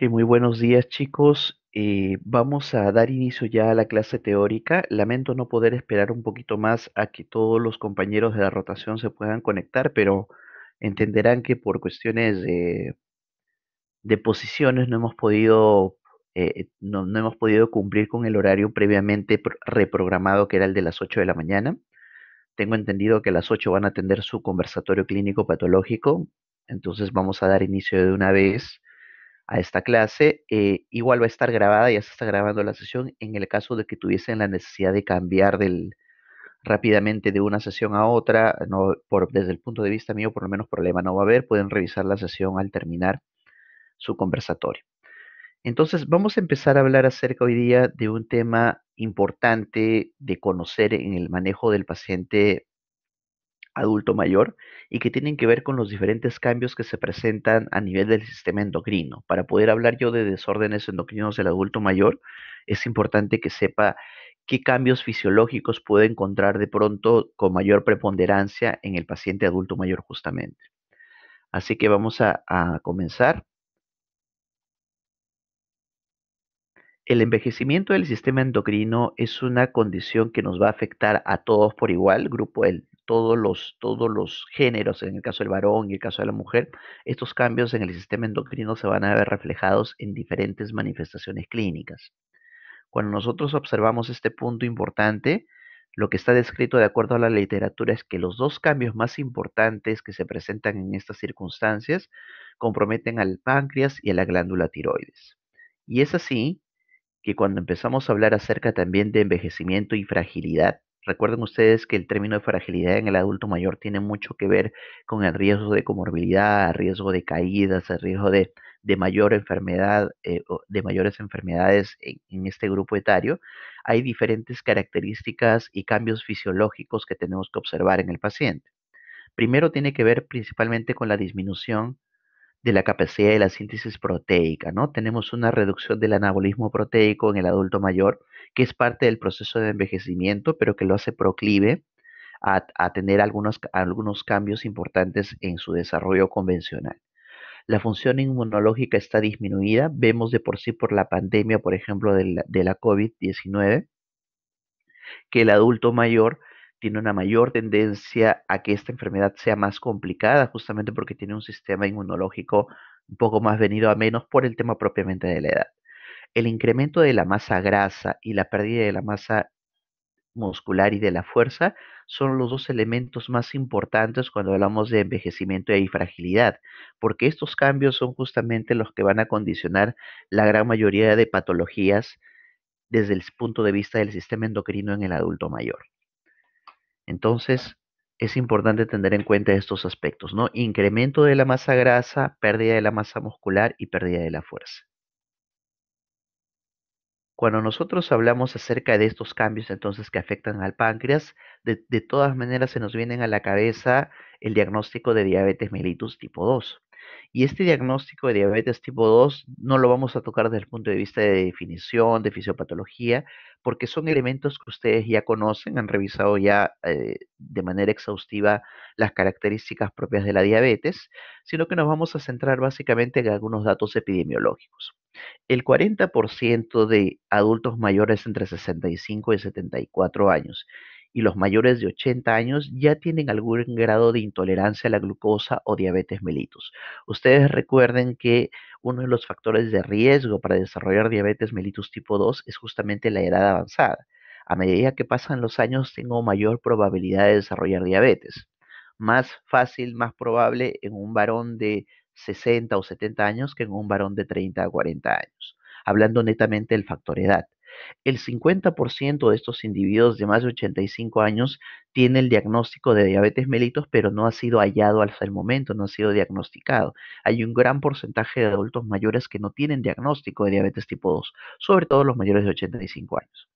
Que muy buenos días, chicos. Vamos a dar inicio ya a la clase teórica. Lamento no poder esperar un poquito más a que todos los compañeros de la rotación se puedan conectar, pero entenderán que por cuestiones de posiciones no hemos podido cumplir con el horario previamente reprogramado, que era el de las 8 de la mañana. Tengo entendido que a las 8 van a atender su conversatorio clínico patológico, entonces vamos a dar inicio de una vez a esta clase. Igual va a estar grabada, ya se está grabando la sesión. En el caso de que tuviesen la necesidad de cambiar rápidamente de una sesión a otra, no, desde el punto de vista mío, por lo menos problema no va a haber. Pueden revisar la sesión al terminar su conversatorio. Entonces, vamos a empezar a hablar acerca hoy día de un tema importante de conocer en el manejo del paciente adulto mayor y que tienen que ver con los diferentes cambios que se presentan a nivel del sistema endocrino. Para poder hablar yo de desórdenes endocrinos del adulto mayor, es importante que sepa qué cambios fisiológicos puede encontrar de pronto con mayor preponderancia en el paciente adulto mayor justamente. Así que vamos a comenzar. El envejecimiento del sistema endocrino es una condición que nos va a afectar a todos por igual, todos los géneros, en el caso del varón y el caso de la mujer. Estos cambios en el sistema endocrino se van a ver reflejados en diferentes manifestaciones clínicas. Cuando nosotros observamos este punto importante, lo que está descrito de acuerdo a la literatura es que los dos cambios más importantes que se presentan en estas circunstancias comprometen al páncreas y a la glándula tiroides. Y es así que cuando empezamos a hablar acerca también de envejecimiento y fragilidad, recuerden ustedes que el término de fragilidad en el adulto mayor tiene mucho que ver con el riesgo de comorbilidad, riesgo de caídas, el riesgo de mayor enfermedad, o de mayores enfermedades en este grupo etario. Hay diferentes características y cambios fisiológicos que tenemos que observar en el paciente. Primero tiene que ver principalmente con la disminución de la capacidad de la síntesis proteica, ¿no? Tenemos una reducción del anabolismo proteico en el adulto mayor, que es parte del proceso de envejecimiento, pero que lo hace proclive a tener algunos cambios importantes en su desarrollo convencional. La función inmunológica está disminuida. Vemos de por sí por la pandemia, por ejemplo, de la COVID-19, que el adulto mayor tiene una mayor tendencia a que esta enfermedad sea más complicada, justamente porque tiene un sistema inmunológico un poco más venido a menos por el tema propiamente de la edad. El incremento de la masa grasa y la pérdida de la masa muscular y de la fuerza son los dos elementos más importantes cuando hablamos de envejecimiento y fragilidad, porque estos cambios son justamente los que van a condicionar la gran mayoría de patologías desde el punto de vista del sistema endocrino en el adulto mayor. Entonces, es importante tener en cuenta estos aspectos, ¿no? Incremento de la masa grasa, pérdida de la masa muscular y pérdida de la fuerza. Cuando nosotros hablamos acerca de estos cambios entonces que afectan al páncreas, de todas maneras se nos vienen a la cabeza el diagnóstico de diabetes mellitus tipo 2. Y este diagnóstico de diabetes tipo 2 no lo vamos a tocar desde el punto de vista de definición, de fisiopatología, porque son elementos que ustedes ya conocen, han revisado ya de manera exhaustiva las características propias de la diabetes, sino que nos vamos a centrar básicamente en algunos datos epidemiológicos. El 40% de adultos mayores entre 65 y 74 años y los mayores de 80 años ya tienen algún grado de intolerancia a la glucosa o diabetes mellitus. Ustedes recuerden que uno de los factores de riesgo para desarrollar diabetes mellitus tipo 2 es justamente la edad avanzada. A medida que pasan los años, tengo mayor probabilidad de desarrollar diabetes. Más fácil, más probable en un varón de 60 o 70 años que en un varón de 30 a 40 años, hablando netamente del factor edad. El 50% de estos individuos de más de 85 años tiene el diagnóstico de diabetes mellitus, pero no ha sido hallado hasta el momento, no ha sido diagnosticado. Hay un gran porcentaje de adultos mayores que no tienen diagnóstico de diabetes tipo 2, sobre todo los mayores de 85 años.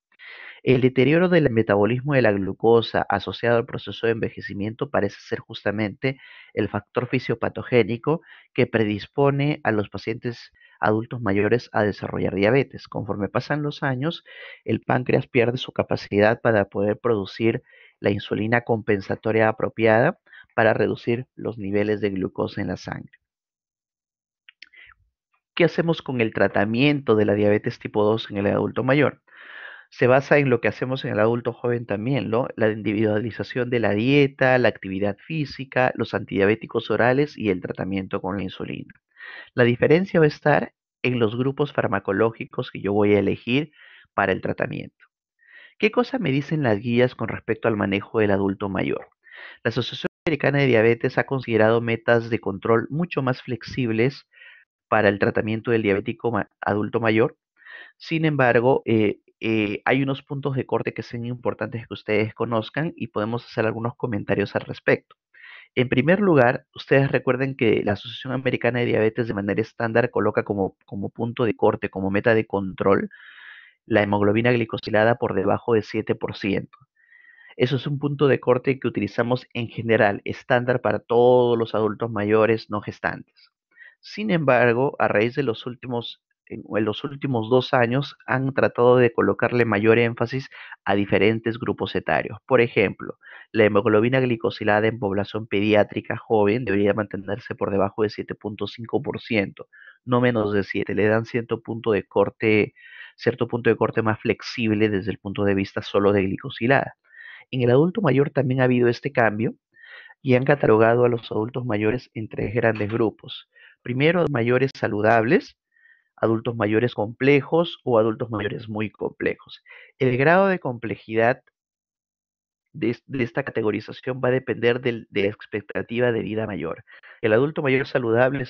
El deterioro del metabolismo de la glucosa asociado al proceso de envejecimiento parece ser justamente el factor fisiopatogénico que predispone a los pacientes adultos mayores a desarrollar diabetes. Conforme pasan los años, el páncreas pierde su capacidad para poder producir la insulina compensatoria apropiada para reducir los niveles de glucosa en la sangre. ¿Qué hacemos con el tratamiento de la diabetes tipo 2 en el adulto mayor? Se basa en lo que hacemos en el adulto joven también, ¿no? La individualización de la dieta, la actividad física, los antidiabéticos orales y el tratamiento con la insulina. La diferencia va a estar en los grupos farmacológicos que yo voy a elegir para el tratamiento. ¿Qué cosa me dicen las guías con respecto al manejo del adulto mayor? La Asociación Americana de Diabetes ha considerado metas de control mucho más flexibles para el tratamiento del diabético adulto mayor. Sin embargo, hay unos puntos de corte que son importantes que ustedes conozcan y podemos hacer algunos comentarios al respecto. En primer lugar, ustedes recuerden que la Asociación Americana de Diabetes de manera estándar coloca como punto de corte, como meta de control, la hemoglobina glicosilada por debajo de 7%. Eso es un punto de corte que utilizamos en general, estándar para todos los adultos mayores no gestantes. Sin embargo, a raíz de en los últimos 2 años han tratado de colocarle mayor énfasis a diferentes grupos etarios. Por ejemplo, la hemoglobina glicosilada en población pediátrica joven debería mantenerse por debajo de 7,5%, no menos de 7. Le dan cierto punto de corte más flexible desde el punto de vista solo de glicosilada. En el adulto mayor también ha habido este cambio y han catalogado a los adultos mayores en tres grandes grupos. Primero, mayores saludables, adultos mayores complejos o adultos mayores muy complejos. El grado de complejidad de esta categorización va a depender de la expectativa de vida mayor. El adulto mayor saludable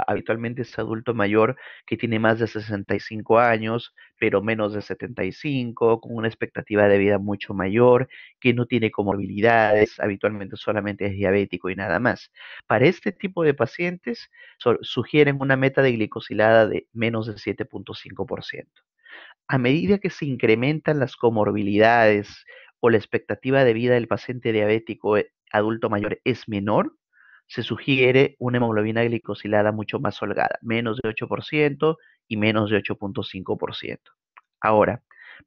habitualmente es adulto mayor que tiene más de 65 años, pero menos de 75, con una expectativa de vida mucho mayor, que no tiene comorbilidades, habitualmente solamente es diabético y nada más. Para este tipo de pacientes sugieren una meta de glicosilada de menos del 7,5%. A medida que se incrementan las comorbilidades o la expectativa de vida del paciente diabético adulto mayor es menor, se sugiere una hemoglobina glicosilada mucho más holgada, menos de 8% y menos de 8,5%. Ahora,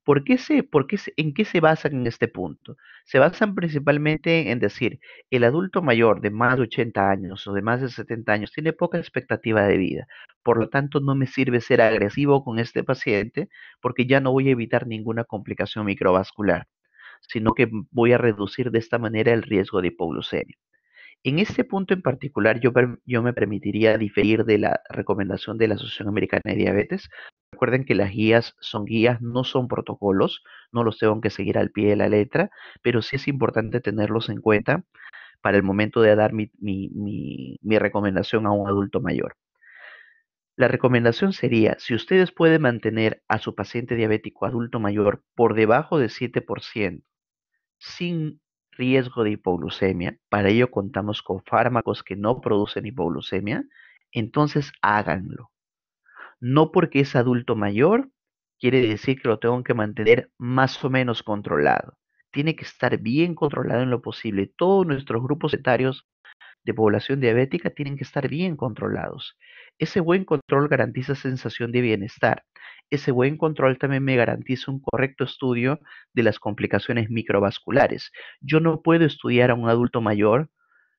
¿en qué se basan en este punto? Se basan principalmente en decir, el adulto mayor de más de 80 años o de más de 70 años tiene poca expectativa de vida, por lo tanto no me sirve ser agresivo con este paciente porque ya no voy a evitar ninguna complicación microvascular, sino que voy a reducir de esta manera el riesgo de hipoglucemia. En este punto en particular, yo me permitiría diferir de la recomendación de la Asociación Americana de Diabetes. Recuerden que las guías son guías, no son protocolos, no los tengo que seguir al pie de la letra, pero sí es importante tenerlos en cuenta para el momento de dar mi recomendación a un adulto mayor. La recomendación sería, si ustedes pueden mantener a su paciente diabético adulto mayor por debajo de 7%, sin riesgo de hipoglucemia, para ello contamos con fármacos que no producen hipoglucemia, entonces háganlo. No porque es adulto mayor, quiere decir que lo tengo que mantener más o menos controlado. Tiene que estar bien controlado en lo posible. Todos nuestros grupos etarios de población diabética tienen que estar bien controlados. Ese buen control garantiza sensación de bienestar. Ese buen control también me garantiza un correcto estudio de las complicaciones microvasculares. Yo no puedo estudiar a un adulto mayor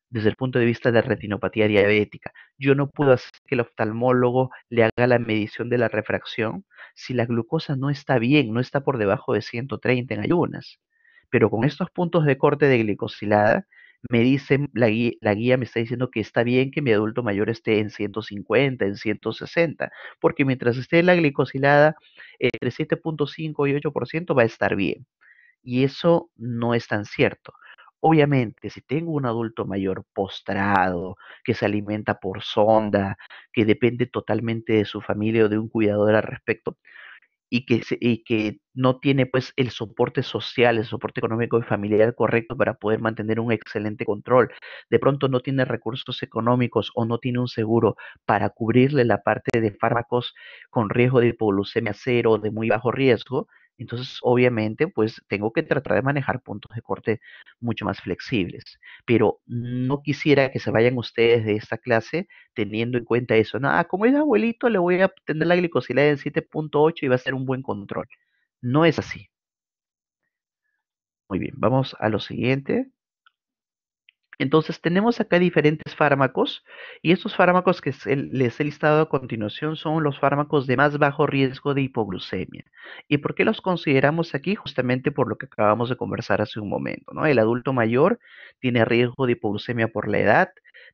desde el punto de vista de retinopatía diabética. Yo no puedo hacer que el oftalmólogo le haga la medición de la refracción si la glucosa no está bien, no está por debajo de 130 en ayunas. Pero con estos puntos de corte de glicosilada, me dicen, la guía me está diciendo que está bien que mi adulto mayor esté en 150, en 160, porque mientras esté la glicosilada entre 7,5 y 8% va a estar bien. Y eso no es tan cierto. Obviamente, si tengo un adulto mayor postrado, que se alimenta por sonda, que depende totalmente de su familia o de un cuidador al respecto, y que no tiene pues el soporte social, el soporte económico y familiar correcto para poder mantener un excelente control. De pronto no tiene recursos económicos o no tiene un seguro para cubrirle la parte de fármacos con riesgo de hipoglucemia cero o de muy bajo riesgo. Entonces, obviamente, pues tengo que tratar de manejar puntos de corte mucho más flexibles. Pero no quisiera que se vayan ustedes de esta clase teniendo en cuenta eso. No, como es abuelito, le voy a tener la glicosilada en 7,8 y va a ser un buen control. No es así. Muy bien, vamos a lo siguiente. Entonces, tenemos acá diferentes fármacos y estos fármacos que les he listado a continuación son los fármacos de más bajo riesgo de hipoglucemia. ¿Y por qué los consideramos aquí? Justamente por lo que acabamos de conversar hace un momento, ¿no? El adulto mayor tiene riesgo de hipoglucemia por la edad.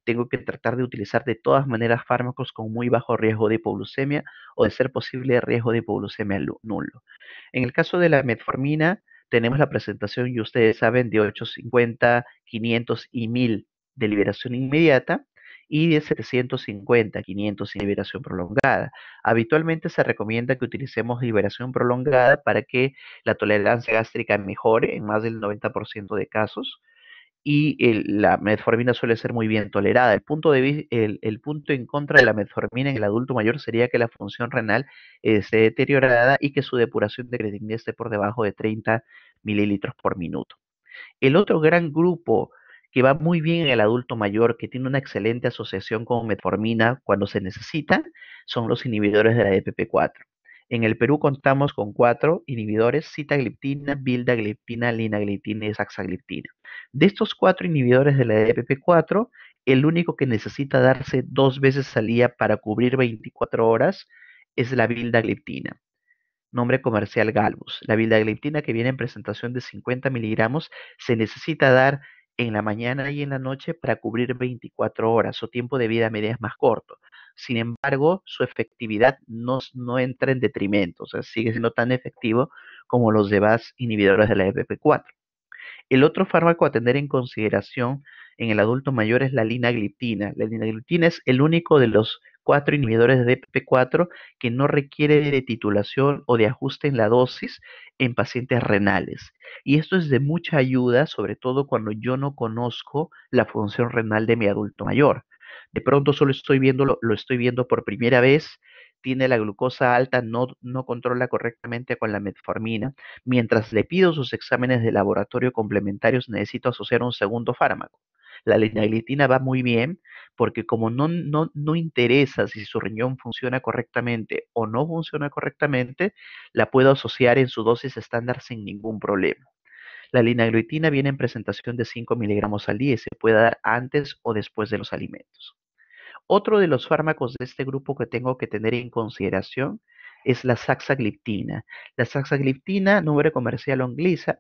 Tengo que tratar de utilizar de todas maneras fármacos con muy bajo riesgo de hipoglucemia o de ser posible riesgo de hipoglucemia nulo. En el caso de la metformina, tenemos la presentación, y ustedes saben, de 850, 500 y 1000 de liberación inmediata y de 750, 500 y liberación prolongada. Habitualmente se recomienda que utilicemos liberación prolongada para que la tolerancia gástrica mejore en más del 90% de casos y la metformina suele ser muy bien tolerada. El punto en contra de la metformina en el adulto mayor sería que la función renal esté deteriorada y que su depuración de creatinina esté por debajo de 30 mililitros por minuto. El otro gran grupo que va muy bien en el adulto mayor, que tiene una excelente asociación con metformina cuando se necesita, son los inhibidores de la DPP4. En el Perú contamos con 4 inhibidores: sitagliptina, vildagliptina, linagliptina y saxagliptina. De estos 4 inhibidores de la DPP4, el único que necesita darse 2 veces al día para cubrir 24 horas es la vildagliptina, nombre comercial Galvus. La vildagliptina, que viene en presentación de 50 miligramos, se necesita dar en la mañana y en la noche para cubrir 24 horas. Su tiempo de vida media es más corto. Sin embargo, su efectividad no entra en detrimento, o sea, sigue siendo tan efectivo como los demás inhibidores de la EPP4. El otro fármaco a tener en consideración en el adulto mayor es la linagliptina. La linagliptina es el único de los 4 inhibidores de DPP4 que no requiere de titulación o de ajuste en la dosis en pacientes renales. Y esto es de mucha ayuda, sobre todo cuando yo no conozco la función renal de mi adulto mayor. De pronto solo estoy viendo, lo estoy viendo por primera vez, tiene la glucosa alta, no controla correctamente con la metformina. Mientras le pido sus exámenes de laboratorio complementarios, necesito asociar un segundo fármaco. La linagliptina va muy bien porque como no interesa si su riñón funciona correctamente o no funciona correctamente, la puedo asociar en su dosis estándar sin ningún problema. La linagliptina viene en presentación de 5 miligramos al día y se puede dar antes o después de los alimentos. Otro de los fármacos de este grupo que tengo que tener en consideración es la saxagliptina. La saxagliptina, nombre comercial Onglyza,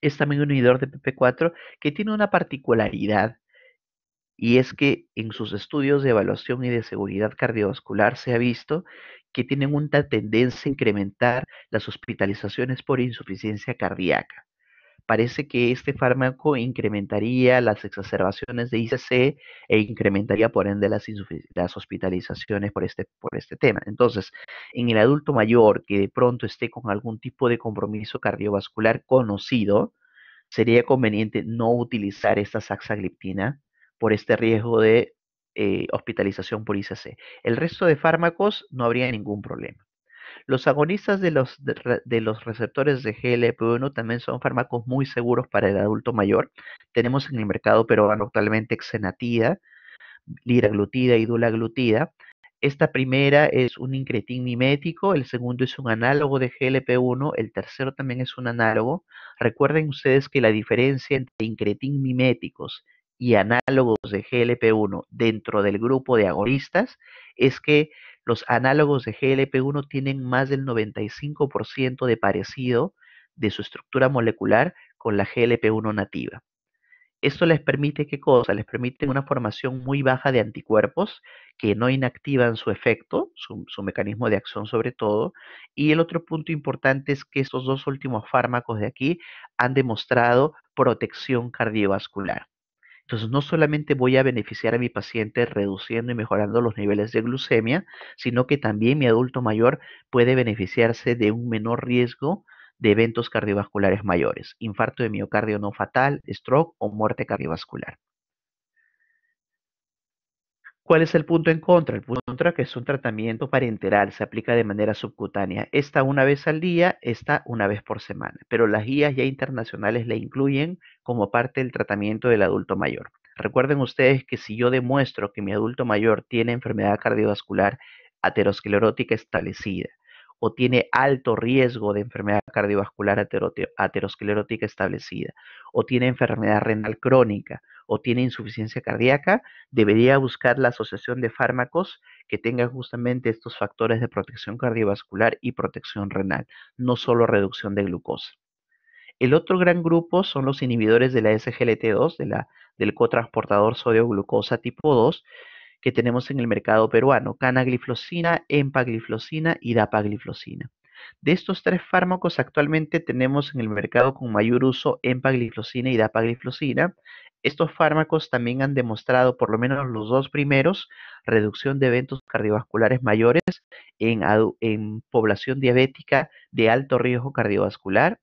es también un inhibidor de PP4 que tiene una particularidad, y es que en sus estudios de evaluación y de seguridad cardiovascular se ha visto que tienen una tendencia a incrementar las hospitalizaciones por insuficiencia cardíaca. Parece que este fármaco incrementaría las exacerbaciones de ICC e incrementaría por ende las hospitalizaciones por este tema. Entonces, en el adulto mayor que de pronto esté con algún tipo de compromiso cardiovascular conocido, sería conveniente no utilizar esta saxagliptina por este riesgo de hospitalización por ICC. El resto de fármacos no habría ningún problema. Los agonistas de los receptores de GLP-1 también son fármacos muy seguros para el adulto mayor. Tenemos en el mercado peruano actualmente Xenatida, liraglutida y dulaglutida. Esta primera es un incretín mimético, el segundo es un análogo de GLP-1, el tercero también es un análogo. Recuerden ustedes que la diferencia entre incretín miméticos y análogos de GLP-1 dentro del grupo de agonistas es que los análogos de GLP-1 tienen más del 95% de parecido de su estructura molecular con la GLP-1 nativa. Esto les permite, ¿qué cosa? Les permite una formación muy baja de anticuerpos que no inactivan su efecto, su mecanismo de acción sobre todo. Y el otro punto importante es que estos dos últimos fármacos de aquí han demostrado protección cardiovascular. Entonces, no solamente voy a beneficiar a mi paciente reduciendo y mejorando los niveles de glucemia, sino que también mi adulto mayor puede beneficiarse de un menor riesgo de eventos cardiovasculares mayores, infarto de miocardio no fatal, stroke o muerte cardiovascular. ¿Cuál es el punto en contra? El punto en contra que es un tratamiento parenteral, se aplica de manera subcutánea. Esta una vez al día, esta una vez por semana, pero las guías ya internacionales la incluyen como parte del tratamiento del adulto mayor. Recuerden ustedes que si yo demuestro que mi adulto mayor tiene enfermedad cardiovascular aterosclerótica establecida o tiene alto riesgo de enfermedad cardiovascular aterosclerótica establecida, o tiene enfermedad renal crónica, o tiene insuficiencia cardíaca, debería buscar la asociación de fármacos que tengan justamente estos factores de protección cardiovascular y protección renal, no solo reducción de glucosa. El otro gran grupo son los inhibidores de la SGLT2, del cotransportador sodio-glucosa tipo 2, que tenemos en el mercado peruano: canagliflozina, empagliflozina y dapagliflozina. De estos tres fármacos actualmente tenemos en el mercado con mayor uso empagliflozina y dapagliflozina. Estos fármacos también han demostrado, por lo menos los dos primeros, reducción de eventos cardiovasculares mayores en población diabética de alto riesgo cardiovascular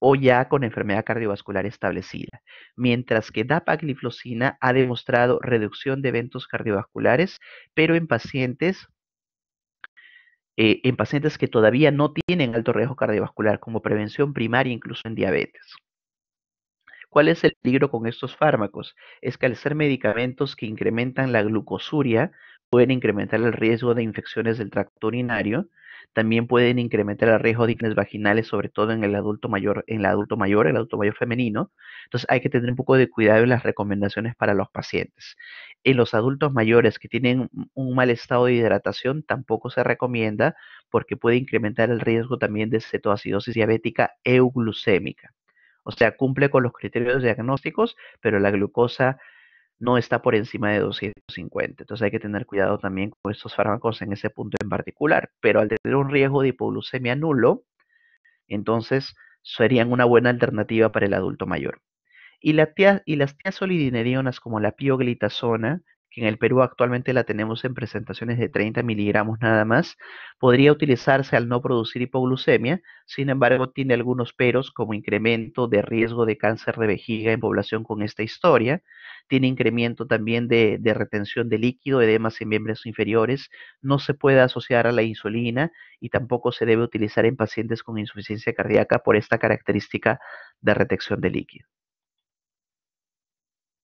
o ya con enfermedad cardiovascular establecida, mientras que dapagliflozina ha demostrado reducción de eventos cardiovasculares, pero en pacientes que todavía no tienen alto riesgo cardiovascular, como prevención primaria, incluso en diabetes. ¿Cuál es el peligro con estos fármacos? Es que al ser medicamentos que incrementan la glucosuria, pueden incrementar el riesgo de infecciones del tracto urinario, también pueden incrementar el riesgo de infecciones vaginales, sobre todo en el adulto mayor, el adulto mayor femenino. Entonces hay que tener un poco de cuidado en las recomendaciones para los pacientes. En los adultos mayores que tienen un mal estado de hidratación, tampoco se recomienda porque puede incrementar el riesgo también de cetoacidosis diabética euglucémica. O sea, cumple con los criterios diagnósticos, pero la glucosa no está por encima de 250. Entonces hay que tener cuidado también con estos fármacos en ese punto en particular. Pero al tener un riesgo de hipoglucemia nulo, entonces serían una buena alternativa para el adulto mayor. Y las tiazolidinedionas como la pioglitazona, que en el Perú actualmente la tenemos en presentaciones de 30 miligramos nada más, podría utilizarse al no producir hipoglucemia. Sin embargo, tiene algunos peros, como incremento de riesgo de cáncer de vejiga en población con esta historia, tiene incremento también de retención de líquido, edemas en miembros inferiores, no se puede asociar a la insulina y tampoco se debe utilizar en pacientes con insuficiencia cardíaca por esta característica de retención de líquido.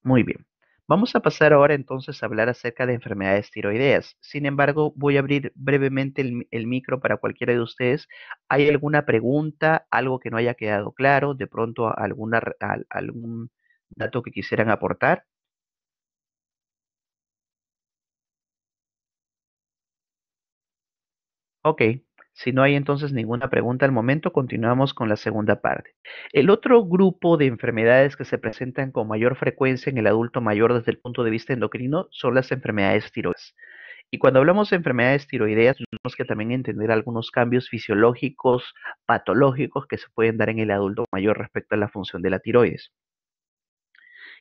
Muy bien. Vamos a pasar ahora entonces a hablar acerca de enfermedades tiroideas. Sin embargo, voy a abrir brevemente el micro para cualquiera de ustedes. ¿Hay alguna pregunta, algo que no haya quedado claro? De pronto algún dato que quisieran aportar. Ok. Si no hay entonces ninguna pregunta al momento, continuamos con la segunda parte. El otro grupo de enfermedades que se presentan con mayor frecuencia en el adulto mayor desde el punto de vista endocrino son las enfermedades tiroides. Y cuando hablamos de enfermedades tiroideas, tenemos que también entender algunos cambios fisiológicos, patológicos que se pueden dar en el adulto mayor respecto a la función de la tiroides.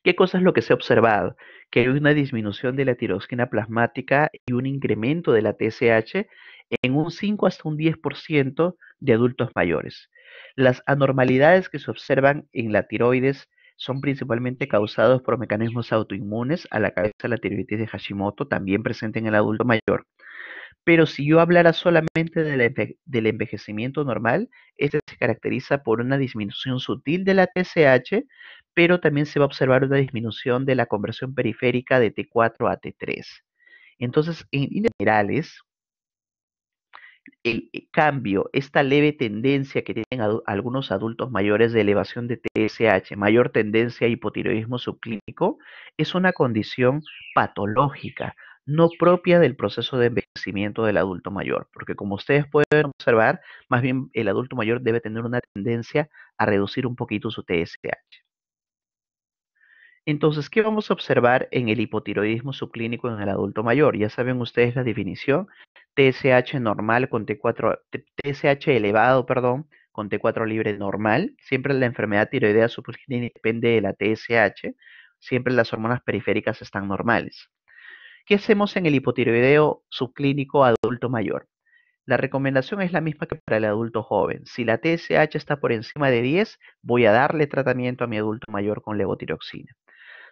¿Qué cosa es lo que se ha observado? Que hay una disminución de la tiroxina plasmática y un incremento de la TSH en un 5 hasta un 10% de adultos mayores. Las anormalidades que se observan en la tiroides son principalmente causados por mecanismos autoinmunes, a la cabeza la tiroiditis de Hashimoto, también presente en el adulto mayor. Pero si yo hablara solamente del envejecimiento normal, este se caracteriza por una disminución sutil de la TSH, pero también se va a observar una disminución de la conversión periférica de T4 a T3. Entonces, en líneas generales, el cambio, esta leve tendencia que tienen algunos adultos mayores de elevación de TSH, mayor tendencia a hipotiroidismo subclínico, es una condición patológica, no propia del proceso de envejecimiento del adulto mayor, porque como ustedes pueden observar, más bien el adulto mayor debe tener una tendencia a reducir un poquito su TSH. Entonces, ¿qué vamos a observar en el hipotiroidismo subclínico en el adulto mayor? Ya saben ustedes la definición: TSH normal con T4, TSH elevado, perdón, con T4 libre normal. Siempre la enfermedad tiroidea subclínica depende de la TSH. Siempre las hormonas periféricas están normales. ¿Qué hacemos en el hipotiroideo subclínico adulto mayor? La recomendación es la misma que para el adulto joven. Si la TSH está por encima de 10, voy a darle tratamiento a mi adulto mayor con levotiroxina.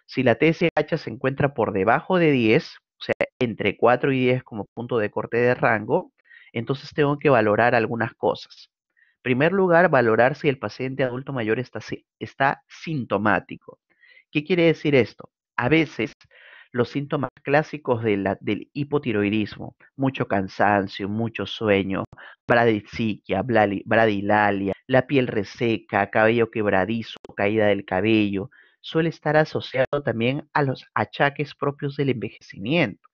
Si la TSH se encuentra por debajo de 10, o sea, entre 4 y 10 como punto de corte de rango, entonces tengo que valorar algunas cosas. En primer lugar, valorar si el paciente adulto mayor está sintomático. ¿Qué quiere decir esto? A veces los síntomas clásicos del hipotiroidismo, mucho cansancio, mucho sueño, bradiciquia, bradilalia, la piel reseca, cabello quebradizo, caída del cabello, suele estar asociado también a los achaques propios del envejecimiento.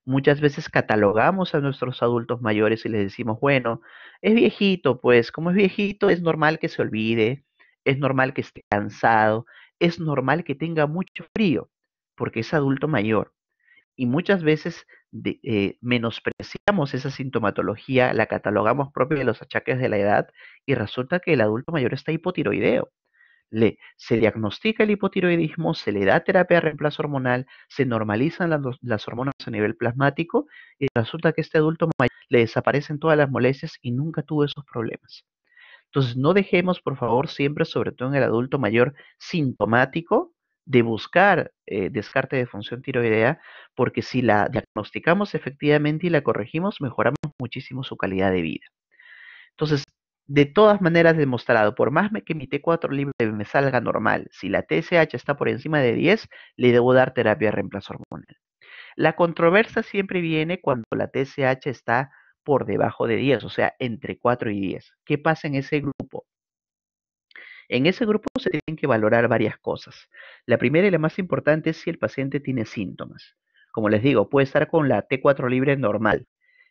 Muchas veces catalogamos a nuestros adultos mayores y les decimos, bueno, es viejito, pues como es viejito es normal que se olvide, es normal que esté cansado, es normal que tenga mucho frío, porque es adulto mayor. Y muchas veces menospreciamos esa sintomatología, la catalogamos propia de los achaques de la edad y resulta que el adulto mayor está hipotiroideo. Se diagnostica el hipotiroidismo, se le da terapia de reemplazo hormonal, se normalizan las hormonas a nivel plasmático y resulta que este adulto mayor le desaparecen todas las molestias y nunca tuvo esos problemas. Entonces, no dejemos, por favor, siempre, sobre todo en el adulto mayor sintomático, de buscar descarte de función tiroidea, porque si la diagnosticamos efectivamente y la corregimos, mejoramos muchísimo su calidad de vida. Entonces, de todas maneras demostrado, por más que mi T4 libre me salga normal, si la TSH está por encima de 10, le debo dar terapia de reemplazo hormonal. La controversia siempre viene cuando la TSH está por debajo de 10, o sea, entre 4 y 10. ¿Qué pasa en ese grupo? En ese grupo se tienen que valorar varias cosas. La primera y la más importante es si el paciente tiene síntomas. Como les digo, puede estar con la T4 libre normal,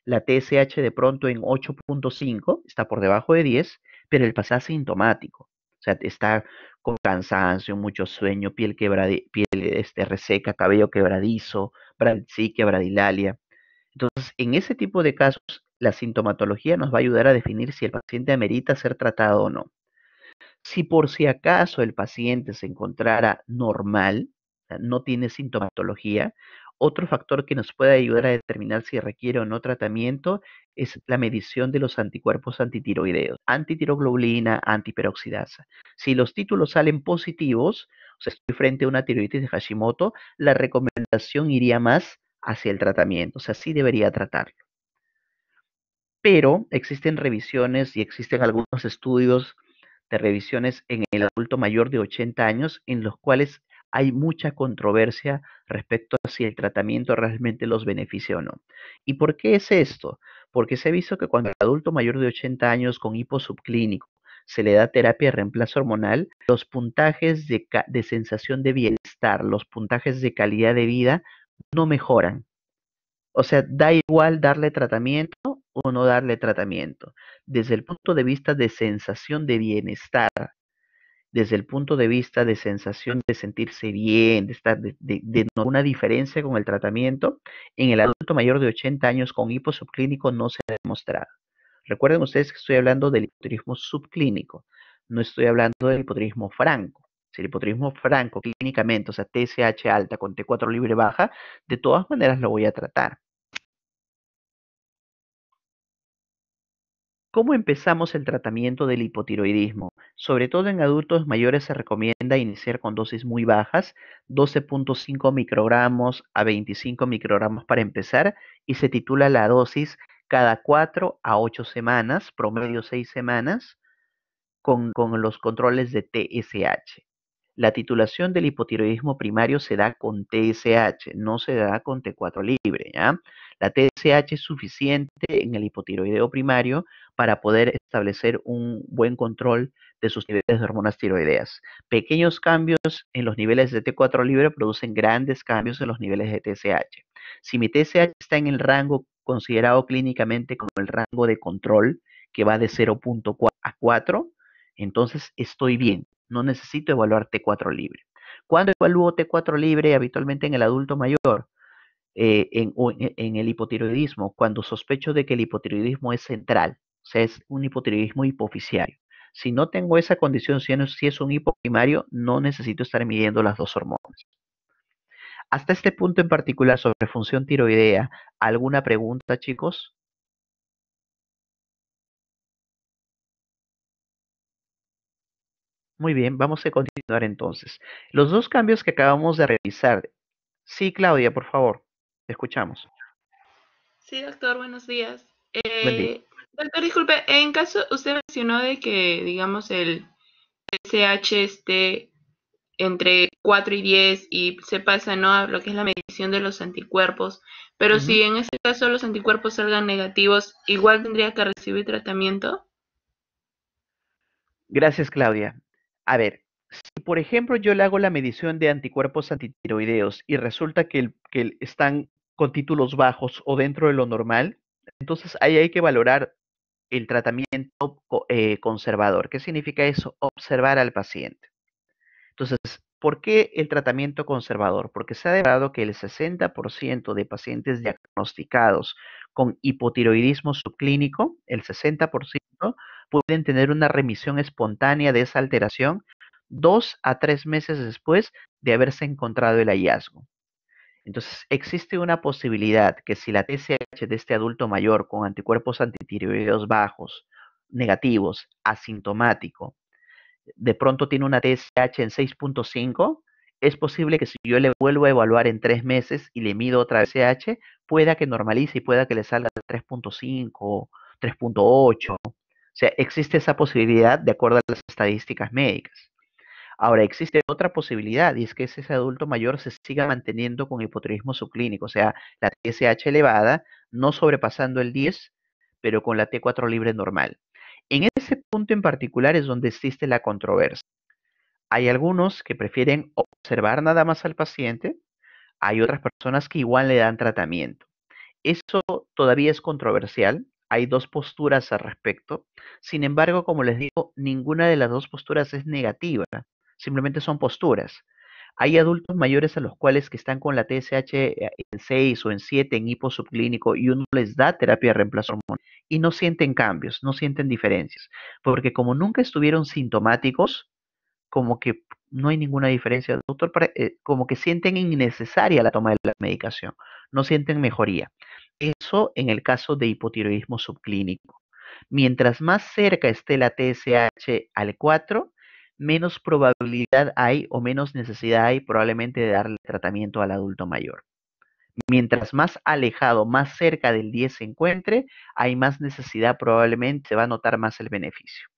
la TSH de pronto en 8.5, está por debajo de 10, pero el paciente es asintomático. O sea, está con cansancio, mucho sueño, piel reseca, cabello quebradizo, bradicardia, bradilalia. Entonces, en ese tipo de casos, la sintomatología nos va a ayudar a definir si el paciente amerita ser tratado o no. Si por si acaso el paciente se encontrara normal, o sea, no tiene sintomatología, otro factor que nos puede ayudar a determinar si requiere o no tratamiento es la medición de los anticuerpos antitiroideos, antitiroglobulina, antiperoxidasa. Si los títulos salen positivos, o sea, estoy frente a una tiroiditis de Hashimoto, la recomendación iría más hacia el tratamiento, o sea, sí debería tratarlo. Pero existen revisiones y existen algunos estudios de revisiones en el adulto mayor de 80 años en los cuales hay mucha controversia respecto a si el tratamiento realmente los beneficia o no. ¿Y por qué es esto? Porque se ha visto que cuando el adulto mayor de 80 años con hipo subclínico se le da terapia de reemplazo hormonal, los puntajes de sensación de bienestar, los puntajes de calidad de vida no mejoran. O sea, da igual darle tratamiento o no darle tratamiento. Desde el punto de vista de sensación de bienestar, desde el punto de vista de sensación de sentirse bien, de estar de no una diferencia con el tratamiento, en el adulto mayor de 80 años con hipo subclínico no se ha demostrado. Recuerden ustedes que estoy hablando del hipotiroidismo subclínico, no estoy hablando del hipotiroidismo franco. Si el hipotiroidismo franco clínicamente, o sea, TSH alta con T4 libre baja, de todas maneras lo voy a tratar. ¿Cómo empezamos el tratamiento del hipotiroidismo? Sobre todo en adultos mayores se recomienda iniciar con dosis muy bajas, 12.5 microgramos a 25 microgramos para empezar, y se titula la dosis cada 4 a 8 semanas, promedio 6 semanas, con los controles de TSH. La titulación del hipotiroidismo primario se da con TSH, no se da con T4 libre, ¿ya? La TSH es suficiente en el hipotiroideo primario para poder establecer un buen control de sus niveles de hormonas tiroideas. Pequeños cambios en los niveles de T4 libre producen grandes cambios en los niveles de TSH. Si mi TSH está en el rango considerado clínicamente como el rango de control, que va de 0.4 a 4, entonces estoy bien, no necesito evaluar T4 libre. ¿Cuándo evalúo T4 libre? Habitualmente en el adulto mayor, en el hipotiroidismo, cuando sospecho de que el hipotiroidismo es central, o sea, es un hipotiroidismo hipofisiario. Si no tengo esa condición, si es un hipoprimario, no necesito estar midiendo las dos hormonas. Hasta este punto en particular sobre función tiroidea, ¿alguna pregunta, chicos? Muy bien, vamos a continuar entonces. Los dos cambios que acabamos de realizar. Sí, Claudia, por favor, te escuchamos. Sí, doctor, buenos días. Buen día. Doctor, disculpe, en caso, usted mencionó de que, digamos, el SH esté entre 4 y 10 y se pasa, ¿no?, a lo que es la medición de los anticuerpos. Pero Ujú. si en ese caso los anticuerpos salgan negativos, ¿igual tendría que recibir tratamiento? Gracias, Claudia. A ver, si por ejemplo yo le hago la medición de anticuerpos antitiroideos y resulta que están con títulos bajos o dentro de lo normal, entonces ahí hay que valorar el tratamiento conservador. ¿Qué significa eso? Observar al paciente. Entonces, ¿por qué el tratamiento conservador? Porque se ha demostrado que el 60% de pacientes diagnosticados con hipotiroidismo subclínico, el 60% pueden tener una remisión espontánea de esa alteración 2 a 3 meses después de haberse encontrado el hallazgo. Entonces, existe una posibilidad que si la TSH de este adulto mayor con anticuerpos antitiroideos bajos, negativos, asintomático, de pronto tiene una TSH en 6.5, es posible que si yo le vuelvo a evaluar en 3 meses y le mido otra TSH, pueda que normalice y pueda que le salga 3.5, 3.8. O sea, existe esa posibilidad de acuerdo a las estadísticas médicas. Ahora, existe otra posibilidad y es que ese adulto mayor se siga manteniendo con hipotiroidismo subclínico, o sea, la TSH elevada, no sobrepasando el 10, pero con la T4 libre normal. En ese punto en particular es donde existe la controversia. Hay algunos que prefieren observar nada más al paciente, hay otras personas que igual le dan tratamiento. Eso todavía es controversial, hay dos posturas al respecto. Sin embargo, como les digo, ninguna de las dos posturas es negativa, simplemente son posturas. Hay adultos mayores a los cuales que están con la TSH en 6 o en 7 en hipo subclínico y uno les da terapia de reemplazo hormonal y no sienten cambios, no sienten diferencias, porque como nunca estuvieron sintomáticos, como que no hay ninguna diferencia, doctor, como que sienten innecesaria la toma de la medicación, no sienten mejoría. Eso en el caso de hipotiroidismo subclínico. Mientras más cerca esté la TSH al 4, menos probabilidad hay o menos necesidad hay probablemente de darle tratamiento al adulto mayor. Mientras más alejado, más cerca del 10 se encuentre, hay más necesidad, probablemente se va a notar más el beneficio.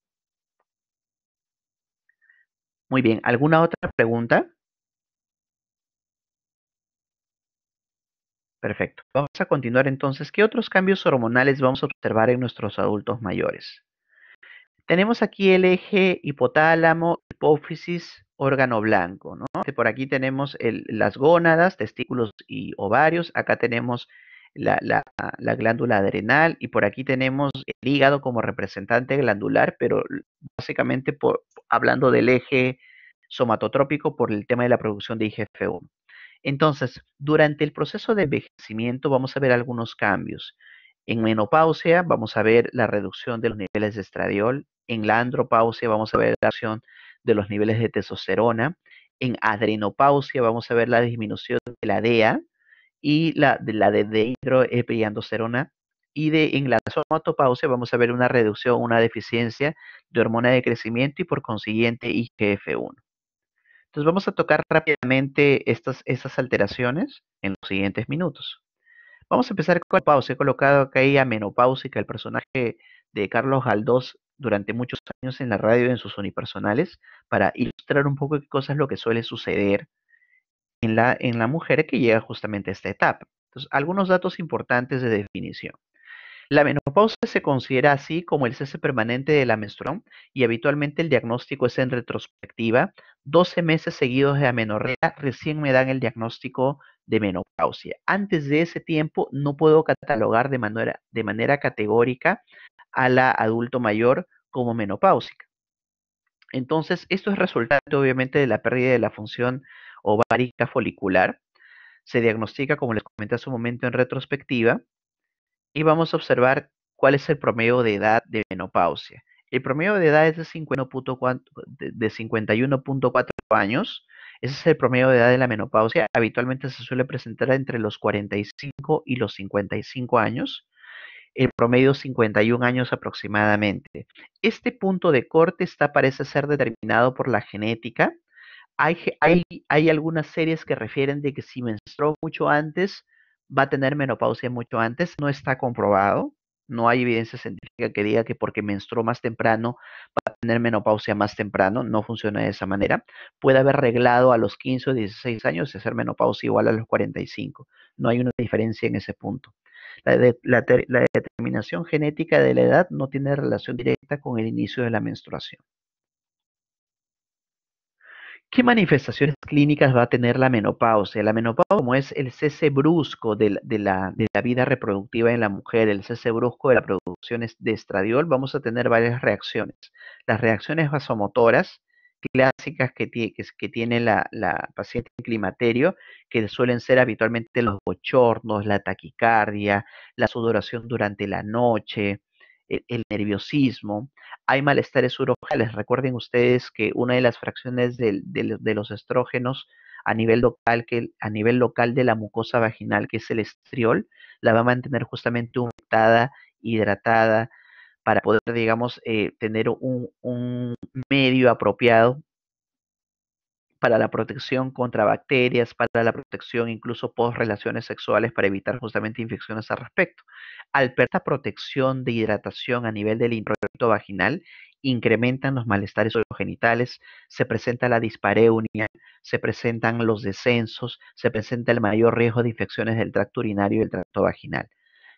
Muy bien, ¿alguna otra pregunta? Perfecto. Vamos a continuar entonces. ¿Qué otros cambios hormonales vamos a observar en nuestros adultos mayores? Tenemos aquí el eje hipotálamo, hipófisis, órgano blanco, ¿no? Por aquí tenemos las gónadas, testículos y ovarios. Acá tenemos la glándula adrenal y por aquí tenemos el hígado como representante glandular, pero básicamente hablando del eje somatotrópico por el tema de la producción de IGF-1. Entonces, durante el proceso de envejecimiento vamos a ver algunos cambios. En menopausia vamos a ver la reducción de los niveles de estradiol. En la andropausia vamos a ver la reducción de los niveles de testosterona. En adrenopausia vamos a ver la disminución de la DEA y de dehidroepiandrosterona. En la somatopausia vamos a ver una reducción, una deficiencia de hormona de crecimiento y por consiguiente IGF-1. Entonces vamos a tocar rápidamente estas alteraciones en los siguientes minutos. Vamos a empezar con la pausa. He colocado acá ahí a Menopáusica, el personaje de Carlos Galdós durante muchos años en la radio en sus unipersonales, para ilustrar un poco qué cosa es lo que suele suceder en la mujer que llega justamente a esta etapa. Entonces, algunos datos importantes de definición. La menopausia se considera así como el cese permanente de la menstruación y habitualmente el diagnóstico es en retrospectiva. 12 meses seguidos de amenorrea, recién me dan el diagnóstico de menopausia. Antes de ese tiempo no puedo catalogar de manera categórica a la adulto mayor como menopáusica. Entonces, esto es resultante obviamente de la pérdida de la función ovárica folicular. Se diagnostica, como les comenté hace un momento, en retrospectiva y vamos a observar cuál es el promedio de edad de menopausia. El promedio de edad es de 51.4 años. Ese es el promedio de edad de la menopausia. Habitualmente se suele presentar entre los 45 y los 55 años. El promedio 51 años aproximadamente. Este punto de corte parece ser determinado por la genética. Hay algunas series que refieren de que si menstruó mucho antes, va a tener menopausia mucho antes. No está comprobado. No hay evidencia científica que diga que porque menstruó más temprano va a tener menopausia más temprano, no funciona de esa manera. Puede haber reglado a los 15 o 16 años y hacer menopausia igual a los 45. No hay una diferencia en ese punto. La determinación genética de la edad no tiene relación directa con el inicio de la menstruación. ¿Qué manifestaciones clínicas va a tener la menopausia? La menopausia, como es el cese brusco de la vida reproductiva en la mujer, el cese brusco de la producción de estradiol, vamos a tener varias reacciones. Las reacciones vasomotoras clásicas que tiene la paciente en climaterio, que suelen ser habitualmente los bochornos, la taquicardia, la sudoración durante la noche, el nerviosismo. Hay malestares urogales. Recuerden ustedes que una de las fracciones de los estrógenos a nivel local de la mucosa vaginal, que es el estriol, la va a mantener justamente humectada, hidratada, para poder, digamos, tener un medio apropiado para la protección contra bacterias, para la protección incluso post relaciones sexuales para evitar justamente infecciones al respecto. Al perder esta protección de hidratación a nivel del introito vaginal, incrementan los malestares urogenitales, se presenta la dispareunia, se presentan los descensos, se presenta el mayor riesgo de infecciones del tracto urinario y del tracto vaginal.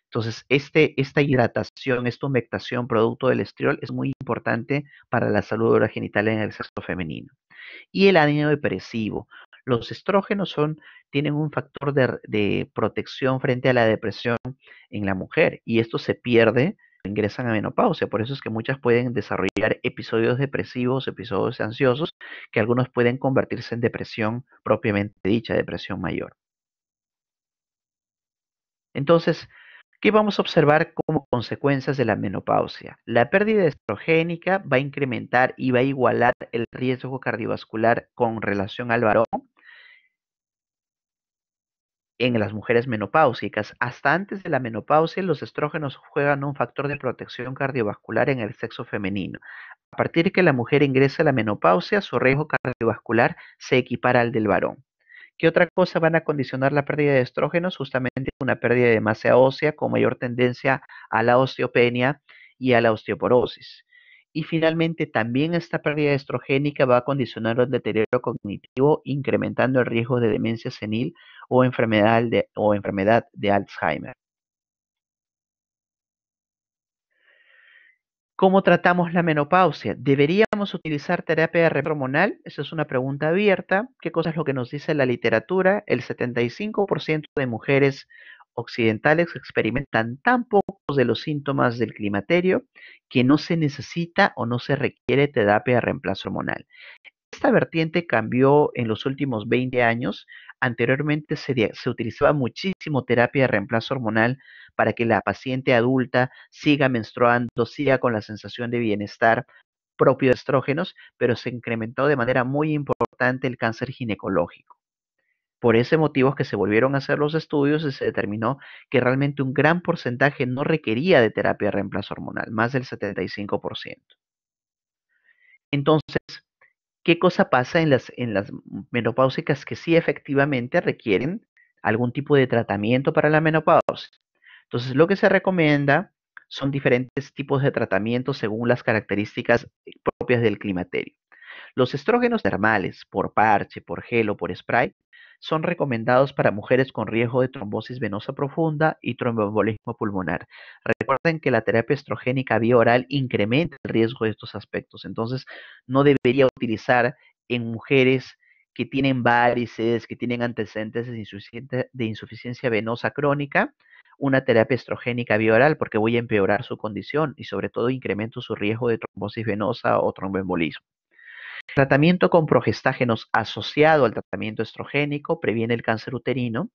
Entonces, esta hidratación, esta humectación producto del estriol es muy importante para la salud urogenital en el sexo femenino. Y el ánimo depresivo. Los estrógenos tienen un factor de protección frente a la depresión en la mujer y esto se pierde cuando ingresan a menopausia. Por eso es que muchas pueden desarrollar episodios depresivos, episodios ansiosos, que algunos pueden convertirse en depresión propiamente dicha, depresión mayor. Entonces, ¿qué vamos a observar como consecuencias de la menopausia? La pérdida estrogénica va a incrementar y va a igualar el riesgo cardiovascular con relación al varón en las mujeres menopáusicas. Hasta antes de la menopausia, los estrógenos juegan un factor de protección cardiovascular en el sexo femenino. A partir de que la mujer ingresa a la menopausia, su riesgo cardiovascular se equipara al del varón. ¿Qué otra cosa van a condicionar la pérdida de estrógenos? Justamente una pérdida de masa ósea con mayor tendencia a la osteopenia y a la osteoporosis. Y finalmente, también esta pérdida estrogénica va a condicionar el deterioro cognitivo, incrementando el riesgo de demencia senil o enfermedad de Alzheimer. ¿Cómo tratamos la menopausia? ¿Deberíamos utilizar terapia de reemplazo hormonal? Esa es una pregunta abierta. ¿Qué cosa es lo que nos dice la literatura? El 75% de mujeres occidentales experimentan tan pocos de los síntomas del climaterio que no se necesita o no se requiere terapia de reemplazo hormonal. Esta vertiente cambió en los últimos 20 años. Anteriormente se utilizaba muchísimo terapia de reemplazo hormonal para que la paciente adulta siga menstruando, siga con la sensación de bienestar propio de estrógenos, pero se incrementó de manera muy importante el cáncer ginecológico. Por ese motivo es que se volvieron a hacer los estudios y se determinó que realmente un gran porcentaje no requería de terapia de reemplazo hormonal, más del 75%. Entonces, ¿qué cosa pasa en las menopáusicas que sí efectivamente requieren algún tipo de tratamiento para la menopausia? Entonces, lo que se recomienda son diferentes tipos de tratamientos según las características propias del climaterio. Los estrógenos termales, por parche, por gel o por spray, son recomendados para mujeres con riesgo de trombosis venosa profunda y tromboembolismo pulmonar. Recuerden que la terapia estrogénica vía oral incrementa el riesgo de estos aspectos, entonces no debería utilizar en mujeres que tienen varices, que tienen antecedentes de insuficiencia venosa crónica, una terapia estrogénica vía oral porque voy a empeorar su condición y sobre todo incremento su riesgo de trombosis venosa o tromboembolismo. Tratamiento con progestágenos asociado al tratamiento estrogénico previene el cáncer uterino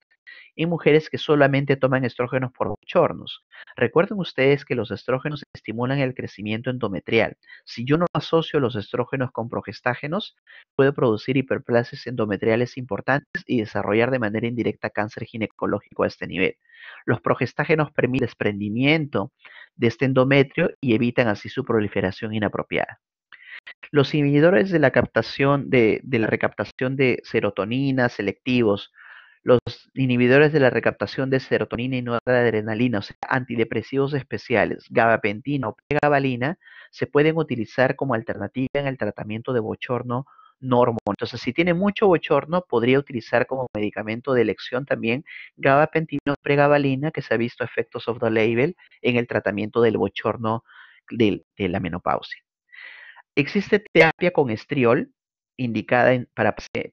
en mujeres que solamente toman estrógenos por bochornos. Recuerden ustedes que los estrógenos estimulan el crecimiento endometrial. Si yo no asocio los estrógenos con progestágenos, puedo producir hiperplasias endometriales importantes y desarrollar de manera indirecta cáncer ginecológico a este nivel. Los progestágenos permiten el desprendimiento de este endometrio y evitan así su proliferación inapropiada. Los inhibidores de la recaptación de serotonina selectivos, Los inhibidores de la recaptación de serotonina y noradrenalina, o sea, antidepresivos especiales, gabapentina o pregabalina, se pueden utilizar como alternativa en el tratamiento de bochorno no hormonal. Entonces, si tiene mucho bochorno, podría utilizar como medicamento de elección también gabapentina o pregabalina, que se ha visto efectos off the label en el tratamiento del bochorno de la menopausia. Existe terapia con estriol indicada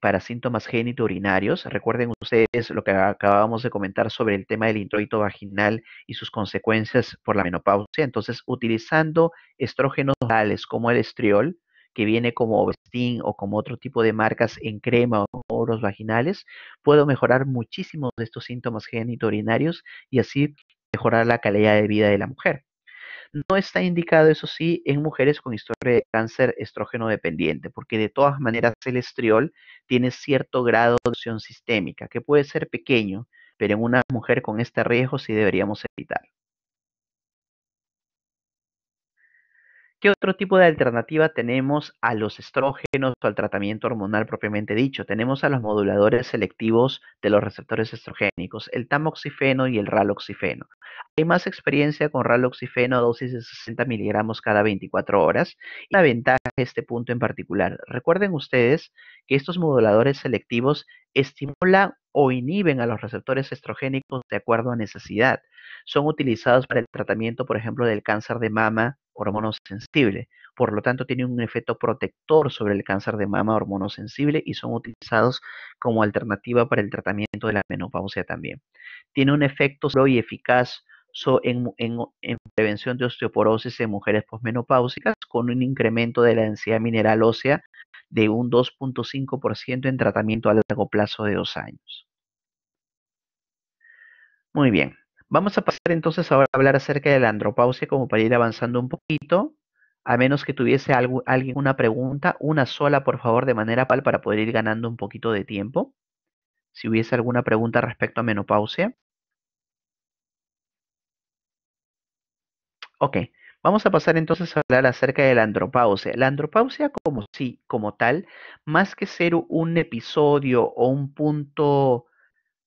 para síntomas genitourinarios. Recuerden ustedes lo que acabamos de comentar sobre el tema del introito vaginal y sus consecuencias por la menopausia. Entonces, utilizando estrógenos orales como el estriol, que viene como Ovestin o como otro tipo de marcas en crema o oros vaginales, puedo mejorar muchísimos de estos síntomas genitourinarios y así mejorar la calidad de vida de la mujer. No está indicado, eso sí, en mujeres con historia de cáncer estrógeno dependiente, porque de todas maneras el estriol tiene cierto grado de acción sistémica, que puede ser pequeño, pero en una mujer con este riesgo sí deberíamos evitar. ¿Qué otro tipo de alternativa tenemos a los estrógenos o al tratamiento hormonal propiamente dicho? Tenemos a los moduladores selectivos de los receptores estrogénicos, el tamoxifeno y el raloxifeno. Hay más experiencia con raloxifeno a dosis de 60 miligramos cada 24 horas. Y la ventaja de este punto en particular. Recuerden ustedes que estos moduladores selectivos estimulan o inhiben a los receptores estrogénicos de acuerdo a necesidad. Son utilizados para el tratamiento, por ejemplo, del cáncer de mama hormonosensible. Por lo tanto, tienen un efecto protector sobre el cáncer de mama hormonosensible y son utilizados como alternativa para el tratamiento de la menopausia también. Tiene un efecto seguro y eficaz en prevención de osteoporosis en mujeres posmenopáusicas con un incremento de la densidad mineral ósea de un 2,5% en tratamiento a largo plazo de 2 años. Muy bien. Vamos a pasar entonces ahora a hablar acerca de la andropausia como para ir avanzando un poquito. A menos que tuviese alguien una pregunta, una sola, por favor, de manera pal para poder ir ganando un poquito de tiempo. Si hubiese alguna pregunta respecto a menopausia. Ok, vamos a pasar entonces a hablar acerca de la andropausia. La andropausia como sí, como tal, más que ser un episodio o un punto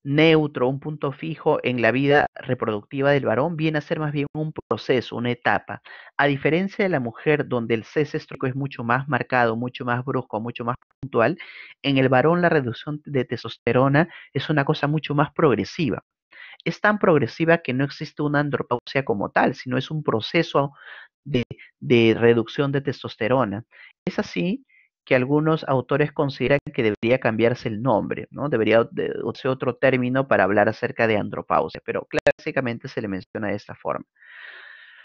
neutro, un punto fijo en la vida reproductiva del varón, viene a ser más bien un proceso, una etapa. A diferencia de la mujer, donde el cese estrógeno es mucho más marcado, mucho más brusco, mucho más puntual, en el varón la reducción de testosterona es una cosa mucho más progresiva. Es tan progresiva que no existe una andropausia como tal, sino es un proceso de, de reducción de testosterona. Es así que algunos autores consideran que debería cambiarse el nombre, ¿no? Debería usarse otro término para hablar acerca de andropausia, pero clásicamente se le menciona de esta forma.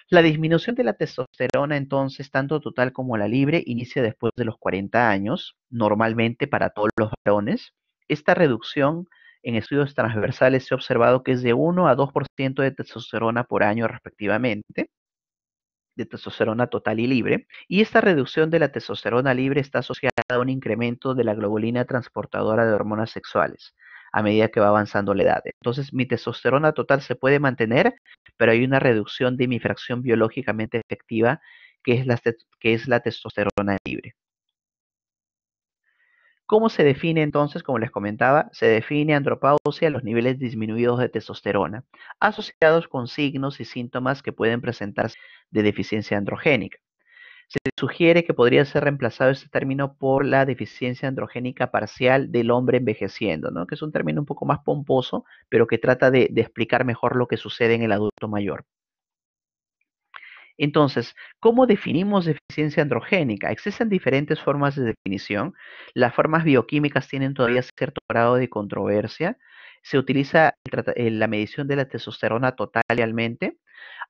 La disminución de la testosterona, entonces, tanto total como la libre, inicia después de los 40 años, normalmente para todos los varones. Esta reducción en estudios transversales se ha observado que es de 1 a 2% de testosterona por año respectivamente, de testosterona total y libre, y esta reducción de la testosterona libre está asociada a un incremento de la globulina transportadora de hormonas sexuales a medida que va avanzando la edad. Entonces, mi testosterona total se puede mantener, pero hay una reducción de mi fracción biológicamente efectiva, que es la testosterona libre. ¿Cómo se define entonces? Como les comentaba, se define andropausia a los niveles disminuidos de testosterona, asociados con signos y síntomas que pueden presentarse de deficiencia androgénica. Se sugiere que podría ser reemplazado este término por la deficiencia androgénica parcial del hombre envejeciendo, ¿no? Que es un término un poco más pomposo, pero que trata de explicar mejor lo que sucede en el adulto mayor. Entonces, ¿cómo definimos deficiencia androgénica? Existen diferentes formas de definición. Las formas bioquímicas tienen todavía cierto grado de controversia. Se utiliza la medición de la testosterona total realmente.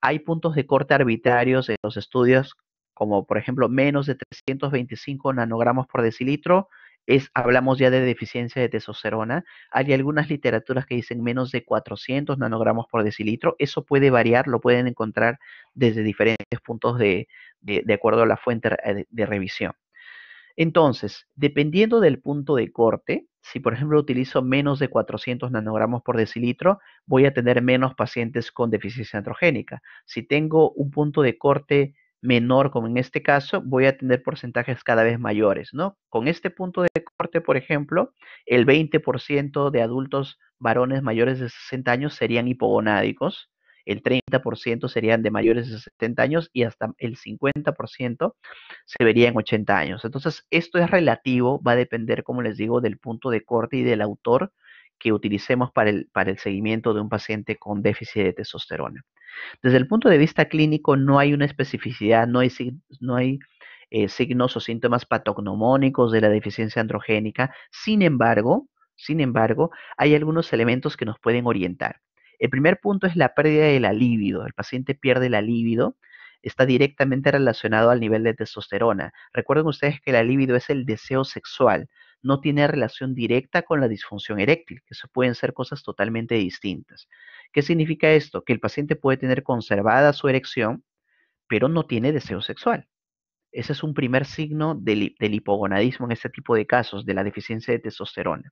Hay puntos de corte arbitrarios en los estudios, como por ejemplo menos de 325 nanogramos por decilitro, hablamos ya de deficiencia de testosterona. Hay algunas literaturas que dicen menos de 400 nanogramos por decilitro. Eso puede variar, lo pueden encontrar desde diferentes puntos de acuerdo a la fuente de revisión. Entonces, dependiendo del punto de corte, si por ejemplo utilizo menos de 400 nanogramos por decilitro, voy a tener menos pacientes con deficiencia androgénica. Si tengo un punto de corte menor, como en este caso, voy a tener porcentajes cada vez mayores, ¿no? Con este punto de corte, por ejemplo, el 20% de adultos varones mayores de 60 años serían hipogonádicos, el 30% serían de mayores de 70 años y hasta el 50% se vería en 80 años. Entonces, esto es relativo, va a depender, como les digo, del punto de corte y del autor que utilicemos para el seguimiento de un paciente con déficit de testosterona. Desde el punto de vista clínico, no hay una especificidad, no hay signos o síntomas patognomónicos de la deficiencia androgénica. Sin embargo, hay algunos elementos que nos pueden orientar. El primer punto es la pérdida de la libido. El paciente pierde la libido, está directamente relacionado al nivel de testosterona. Recuerden ustedes que la libido es el deseo sexual, no tiene relación directa con la disfunción eréctil, que eso pueden ser cosas totalmente distintas. ¿Qué significa esto? Que el paciente puede tener conservada su erección, pero no tiene deseo sexual. Ese es un primer signo del hipogonadismo en este tipo de casos, de la deficiencia de testosterona.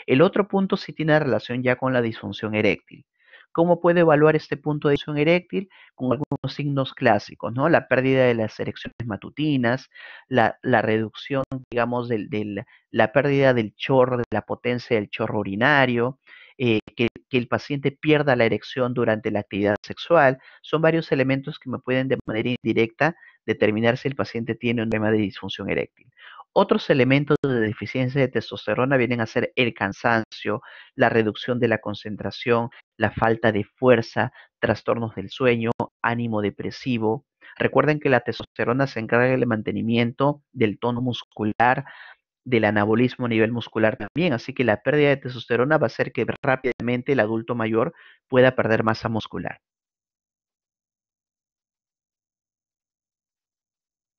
El otro punto sí tiene relación ya con la disfunción eréctil. ¿Cómo puede evaluar este punto de disfunción eréctil? Con algunos signos clásicos, ¿no? La pérdida de las erecciones matutinas, la reducción, digamos, la pérdida del chorro, de la potencia del chorro urinario, que el paciente pierda la erección durante la actividad sexual. Son varios elementos que me pueden de manera indirecta determinar si el paciente tiene un problema de disfunción eréctil. Otros elementos de deficiencia de testosterona vienen a ser el cansancio, la reducción de la concentración, la falta de fuerza, trastornos del sueño, ánimo depresivo. Recuerden que la testosterona se encarga del mantenimiento del tono muscular, del anabolismo a nivel muscular también, así que la pérdida de testosterona va a hacer que rápidamente el adulto mayor pueda perder masa muscular.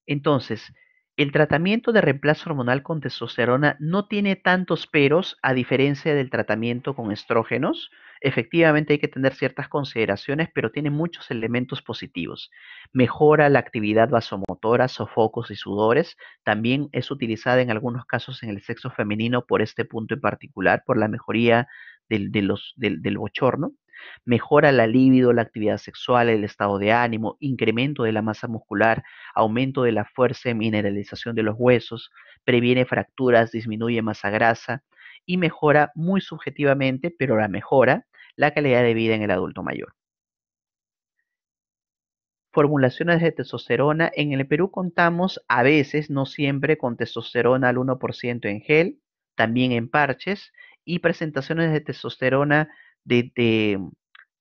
Entonces, el tratamiento de reemplazo hormonal con testosterona no tiene tantos peros a diferencia del tratamiento con estrógenos. Efectivamente hay que tener ciertas consideraciones, pero tiene muchos elementos positivos. Mejora la actividad vasomotora, sofocos y sudores. También es utilizada en algunos casos en el sexo femenino por este punto en particular, por la mejoría del bochorno. Mejora la libido, la actividad sexual, el estado de ánimo, incremento de la masa muscular, aumento de la fuerza y mineralización de los huesos, previene fracturas, disminuye masa grasa y mejora muy subjetivamente, pero la mejora la calidad de vida en el adulto mayor. Formulaciones de testosterona. En el Perú contamos a veces, no siempre, con testosterona al 1% en gel, también en parches y presentaciones de testosterona de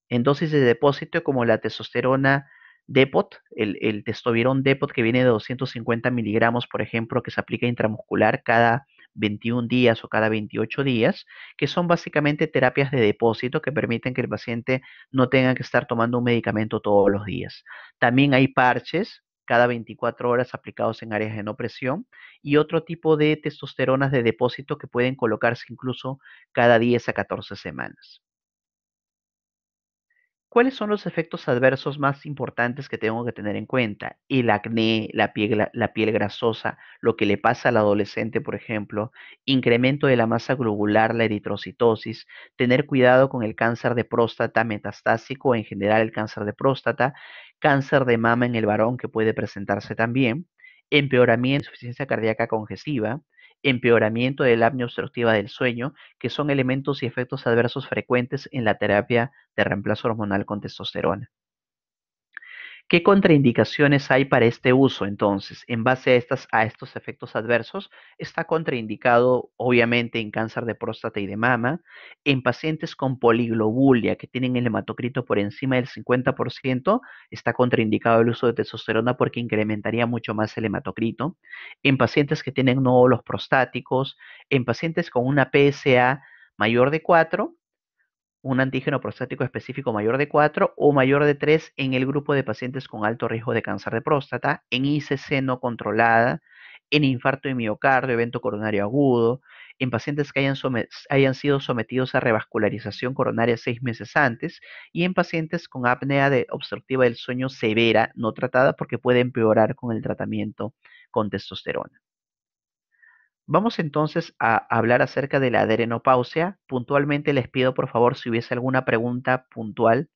en dosis de depósito como la testosterona Depot, el testosterona Depot que viene de 250 miligramos, por ejemplo, que se aplica intramuscular cada 21 días o cada 28 días, que son básicamente terapias de depósito que permiten que el paciente no tenga que estar tomando un medicamento todos los días. También hay parches cada 24 horas aplicados en áreas de no presión y otro tipo de testosteronas de depósito que pueden colocarse incluso cada 10 a 14 semanas. ¿Cuáles son los efectos adversos más importantes que tengo que tener en cuenta? El acné, la piel grasosa, lo que le pasa al adolescente, por ejemplo, incremento de la masa globular, la eritrocitosis, tener cuidado con el cáncer de próstata metastásico, en general el cáncer de próstata, cáncer de mama en el varón que puede presentarse también, empeoramiento de insuficiencia cardíaca congestiva, empeoramiento del apnea obstructiva del sueño, que son elementos y efectos adversos frecuentes en la terapia de reemplazo hormonal con testosterona. ¿Qué contraindicaciones hay para este uso? Entonces, en base a estos efectos adversos, está contraindicado obviamente en cáncer de próstata y de mama, en pacientes con poliglobulia que tienen el hematocrito por encima del 50%, está contraindicado el uso de testosterona porque incrementaría mucho más el hematocrito, en pacientes que tienen nódulos prostáticos, en pacientes con una PSA mayor de 4, un antígeno prostático específico mayor de 4 o mayor de 3 en el grupo de pacientes con alto riesgo de cáncer de próstata, en ICC no controlada, en infarto de miocardio, evento coronario agudo, en pacientes que hayan sido sometidos a revascularización coronaria 6 meses antes y en pacientes con apnea obstructiva del sueño severa no tratada porque puede empeorar con el tratamiento con testosterona. Vamos entonces a hablar acerca de la adrenopausia. Puntualmente les pido por favor si hubiese alguna pregunta puntual.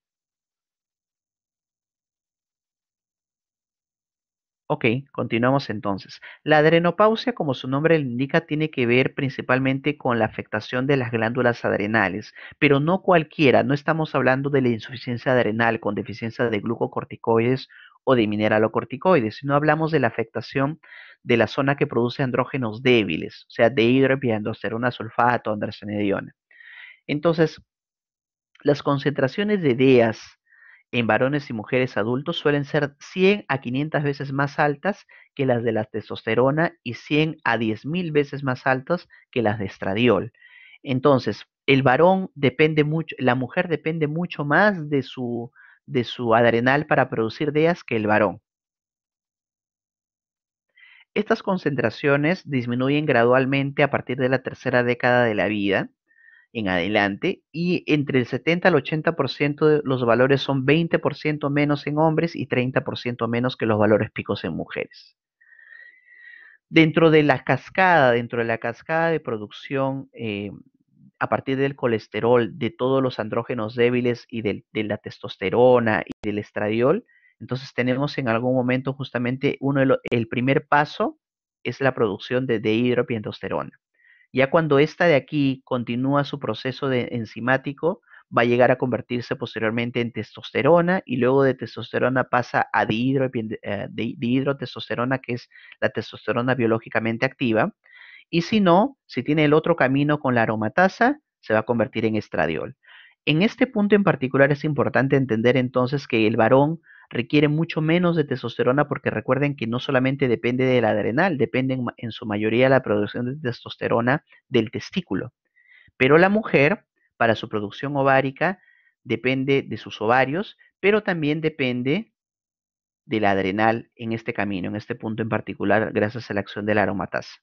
Ok, continuamos entonces. La adrenopausia, como su nombre le indica, tiene que ver principalmente con la afectación de las glándulas adrenales, pero no cualquiera. No estamos hablando de la insuficiencia adrenal con deficiencia de glucocorticoides o de mineralocorticoides, sino hablamos de la afectación de la zona que produce andrógenos débiles, o sea, dehidroepiandrosterona sulfato, androstenediona. Entonces, las concentraciones de DEAs en varones y mujeres adultos suelen ser 100 a 500 veces más altas que las de la testosterona y 100 a 10.000 veces más altas que las de estradiol. Entonces, el varón depende mucho, la mujer depende mucho más de su adrenal para producir DEAs que el varón. Estas concentraciones disminuyen gradualmente a partir de la tercera década de la vida en adelante y entre el 70 al 80% de los valores son 20% menos en hombres y 30% menos que los valores picos en mujeres. Dentro de la cascada de producción a partir del colesterol, de todos los andrógenos débiles y de la testosterona y del estradiol, entonces tenemos en algún momento justamente el primer paso es la producción de dehidropientosterona. Ya cuando esta de aquí continúa su proceso de enzimático, va a llegar a convertirse posteriormente en testosterona y luego de testosterona pasa a dihidrotestosterona, que es la testosterona biológicamente activa. Y si no, si tiene el otro camino con la aromatasa, se va a convertir en estradiol. En este punto en particular es importante entender entonces que el varón requiere mucho menos de testosterona porque recuerden que no solamente depende del adrenal, depende en su mayoría la producción de testosterona del testículo. Pero la mujer, para su producción ovárica, depende de sus ovarios, pero también depende del adrenal en este camino, en este punto en particular, gracias a la acción de la aromatasa.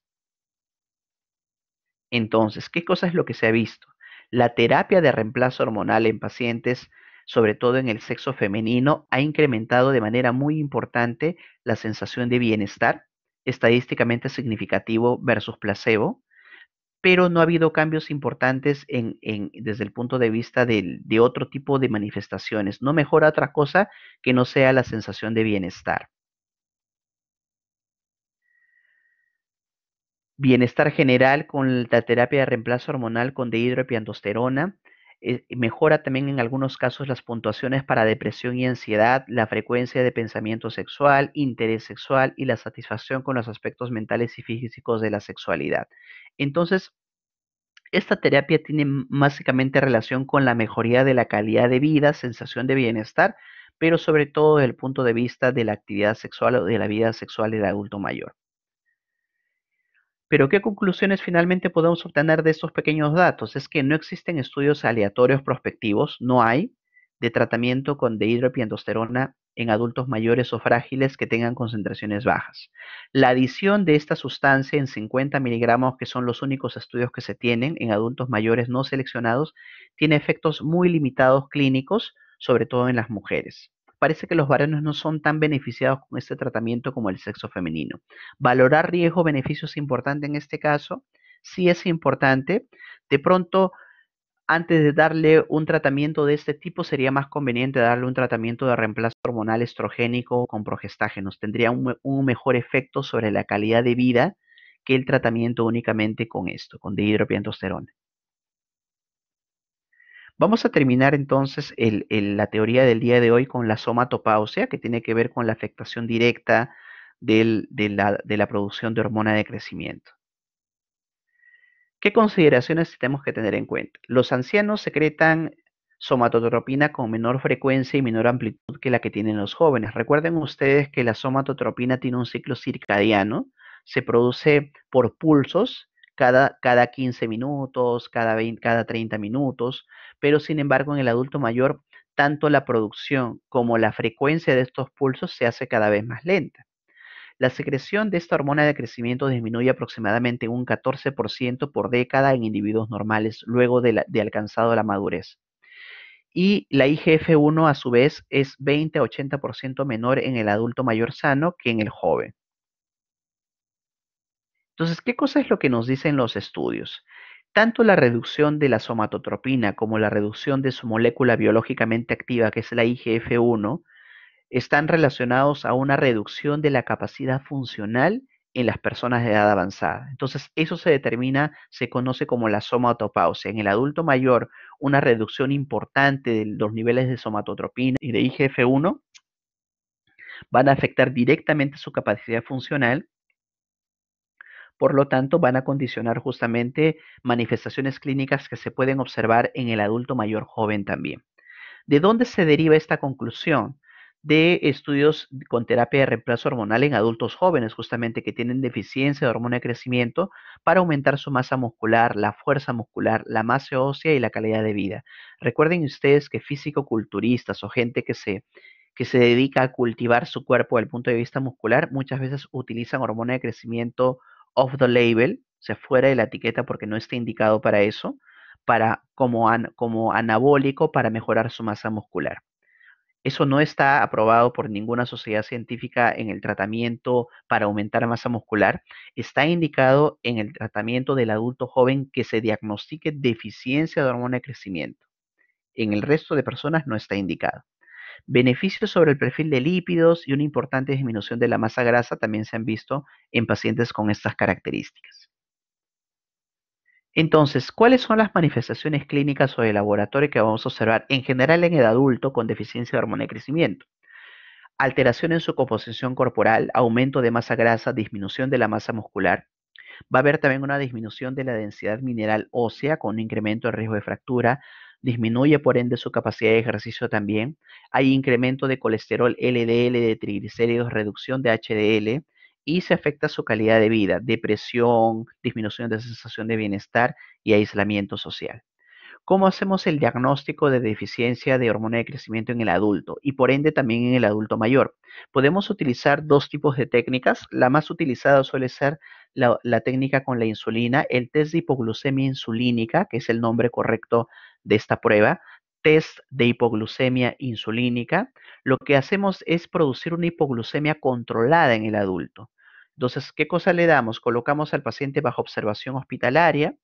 Entonces, ¿qué cosa es lo que se ha visto? La terapia de reemplazo hormonal en pacientes, sobre todo en el sexo femenino, ha incrementado de manera muy importante la sensación de bienestar, estadísticamente significativo versus placebo, pero no ha habido cambios importantes desde el punto de vista de otro tipo de manifestaciones. No mejora otra cosa que no sea la sensación de bienestar. Bienestar general con la terapia de reemplazo hormonal con dihidroepiandrosterona. Mejora también en algunos casos las puntuaciones para depresión y ansiedad, la frecuencia de pensamiento sexual, interés sexual y la satisfacción con los aspectos mentales y físicos de la sexualidad. Entonces, esta terapia tiene básicamente relación con la mejoría de la calidad de vida, sensación de bienestar, pero sobre todo desde el punto de vista de la actividad sexual o de la vida sexual del adulto mayor. Pero ¿qué conclusiones finalmente podemos obtener de estos pequeños datos? Es que no existen estudios aleatorios prospectivos, no hay, de tratamiento con dihidroepiandrosterona en adultos mayores o frágiles que tengan concentraciones bajas. La adición de esta sustancia en 50 miligramos, que son los únicos estudios que se tienen en adultos mayores no seleccionados, tiene efectos muy limitados clínicos, sobre todo en las mujeres. Parece que los varones no son tan beneficiados con este tratamiento como el sexo femenino. Valorar riesgo-beneficio es importante en este caso. Sí es importante. De pronto, antes de darle un tratamiento de este tipo, sería más conveniente darle un tratamiento de reemplazo hormonal estrogénico con progestágenos. Tendría un mejor efecto sobre la calidad de vida que el tratamiento únicamente con esto, con dihidropiantosterona. Vamos a terminar entonces la teoría del día de hoy con la somatopausia, que tiene que ver con la afectación directa de la producción de hormona de crecimiento. ¿Qué consideraciones tenemos que tener en cuenta? Los ancianos secretan somatotropina con menor frecuencia y menor amplitud que la que tienen los jóvenes. Recuerden ustedes que la somatotropina tiene un ciclo circadiano, se produce por pulsos cada 15 minutos, cada 30 minutos, pero sin embargo en el adulto mayor tanto la producción como la frecuencia de estos pulsos se hace cada vez más lenta. La secreción de esta hormona de crecimiento disminuye aproximadamente un 14% por década en individuos normales luego de alcanzado la madurez. Y la IGF-1 a su vez es 20 a 80% menor en el adulto mayor sano que en el joven. Entonces, ¿qué cosa es lo que nos dicen los estudios? Tanto la reducción de la somatotropina como la reducción de su molécula biológicamente activa, que es la IGF-1, están relacionados a una reducción de la capacidad funcional en las personas de edad avanzada. Entonces, eso se determina, se conoce como la somatopausia. En el adulto mayor, una reducción importante de los niveles de somatotropina y de IGF-1 van a afectar directamente su capacidad funcional, por lo tanto, van a condicionar justamente manifestaciones clínicas que se pueden observar en el adulto mayor joven también. ¿De dónde se deriva esta conclusión? De estudios con terapia de reemplazo hormonal en adultos jóvenes, justamente que tienen deficiencia de hormona de crecimiento para aumentar su masa muscular, la fuerza muscular, la masa ósea y la calidad de vida. Recuerden ustedes que físico-culturistas o gente que se dedica a cultivar su cuerpo desde el punto de vista muscular, muchas veces utilizan hormona de crecimiento off the label, o sea, fuera de la etiqueta porque no está indicado para eso, como anabólico para mejorar su masa muscular. Eso no está aprobado por ninguna sociedad científica en el tratamiento para aumentar masa muscular. Está indicado en el tratamiento del adulto joven que se diagnostique deficiencia de hormona de crecimiento. En el resto de personas no está indicado. Beneficios sobre el perfil de lípidos y una importante disminución de la masa grasa también se han visto en pacientes con estas características. Entonces, ¿cuáles son las manifestaciones clínicas o de laboratorio que vamos a observar en general en el adulto con deficiencia de hormona de crecimiento? Alteración en su composición corporal, aumento de masa grasa, disminución de la masa muscular. Va a haber también una disminución de la densidad mineral ósea con un incremento de riesgo de fractura. Disminuye por ende su capacidad de ejercicio también. Hay incremento de colesterol LDL, de triglicéridos, reducción de HDL y se afecta su calidad de vida, depresión, disminución de sensación de bienestar y aislamiento social. ¿Cómo hacemos el diagnóstico de deficiencia de hormona de crecimiento en el adulto y por ende también en el adulto mayor? Podemos utilizar dos tipos de técnicas. La más utilizada suele ser la técnica con la insulina, el test de hipoglucemia insulínica, que es el nombre correcto de esta prueba, test de hipoglucemia insulínica. Lo que hacemos es producir una hipoglucemia controlada en el adulto. Entonces, ¿qué cosa le damos? Colocamos al paciente bajo observación hospitalaria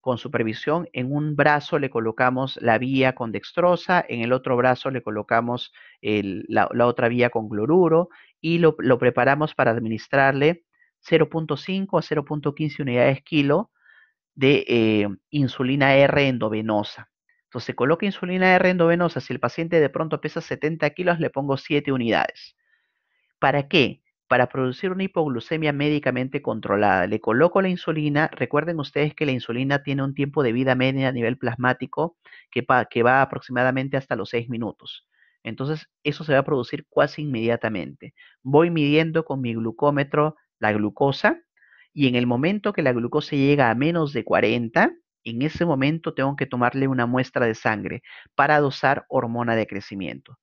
con supervisión. En un brazo le colocamos la vía con dextrosa, en el otro brazo le colocamos la otra vía con cloruro y lo preparamos para administrarle 0.5 a 0.15 unidades kilo de insulina R endovenosa. Entonces se coloca insulina R endovenosa. Si el paciente de pronto pesa 70 kilos, le pongo 7 unidades. ¿Para qué? Para producir una hipoglucemia médicamente controlada. Le coloco la insulina. Recuerden ustedes que la insulina tiene un tiempo de vida media a nivel plasmático que va aproximadamente hasta los 6 minutos. Entonces, eso se va a producir casi inmediatamente. Voy midiendo con mi glucómetro la glucosa y en el momento que la glucosa llega a menos de 40, en ese momento tengo que tomarle una muestra de sangre para dosar hormona de crecimiento.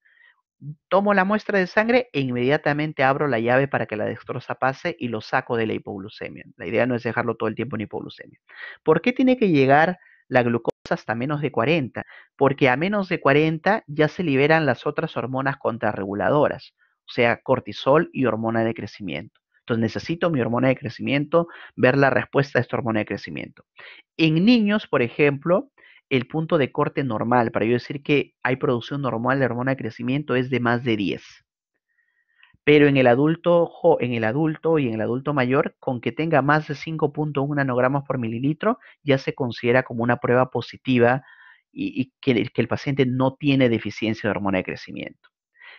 Tomo la muestra de sangre e inmediatamente abro la llave para que la dextrosa pase y lo saco de la hipoglucemia. La idea no es dejarlo todo el tiempo en hipoglucemia. ¿Por qué tiene que llegar la glucosa hasta menos de 40? Porque a menos de 40 ya se liberan las otras hormonas contrarreguladoras, o sea, cortisol y hormona de crecimiento. Entonces necesito mi hormona de crecimiento, ver la respuesta de esta hormona de crecimiento. En niños, por ejemplo, el punto de corte normal, para yo decir que hay producción normal de hormona de crecimiento, es de más de 10. Pero en el adulto y en el adulto mayor, con que tenga más de 5.1 nanogramos por mililitro, ya se considera como una prueba positiva y que el paciente no tiene deficiencia de hormona de crecimiento.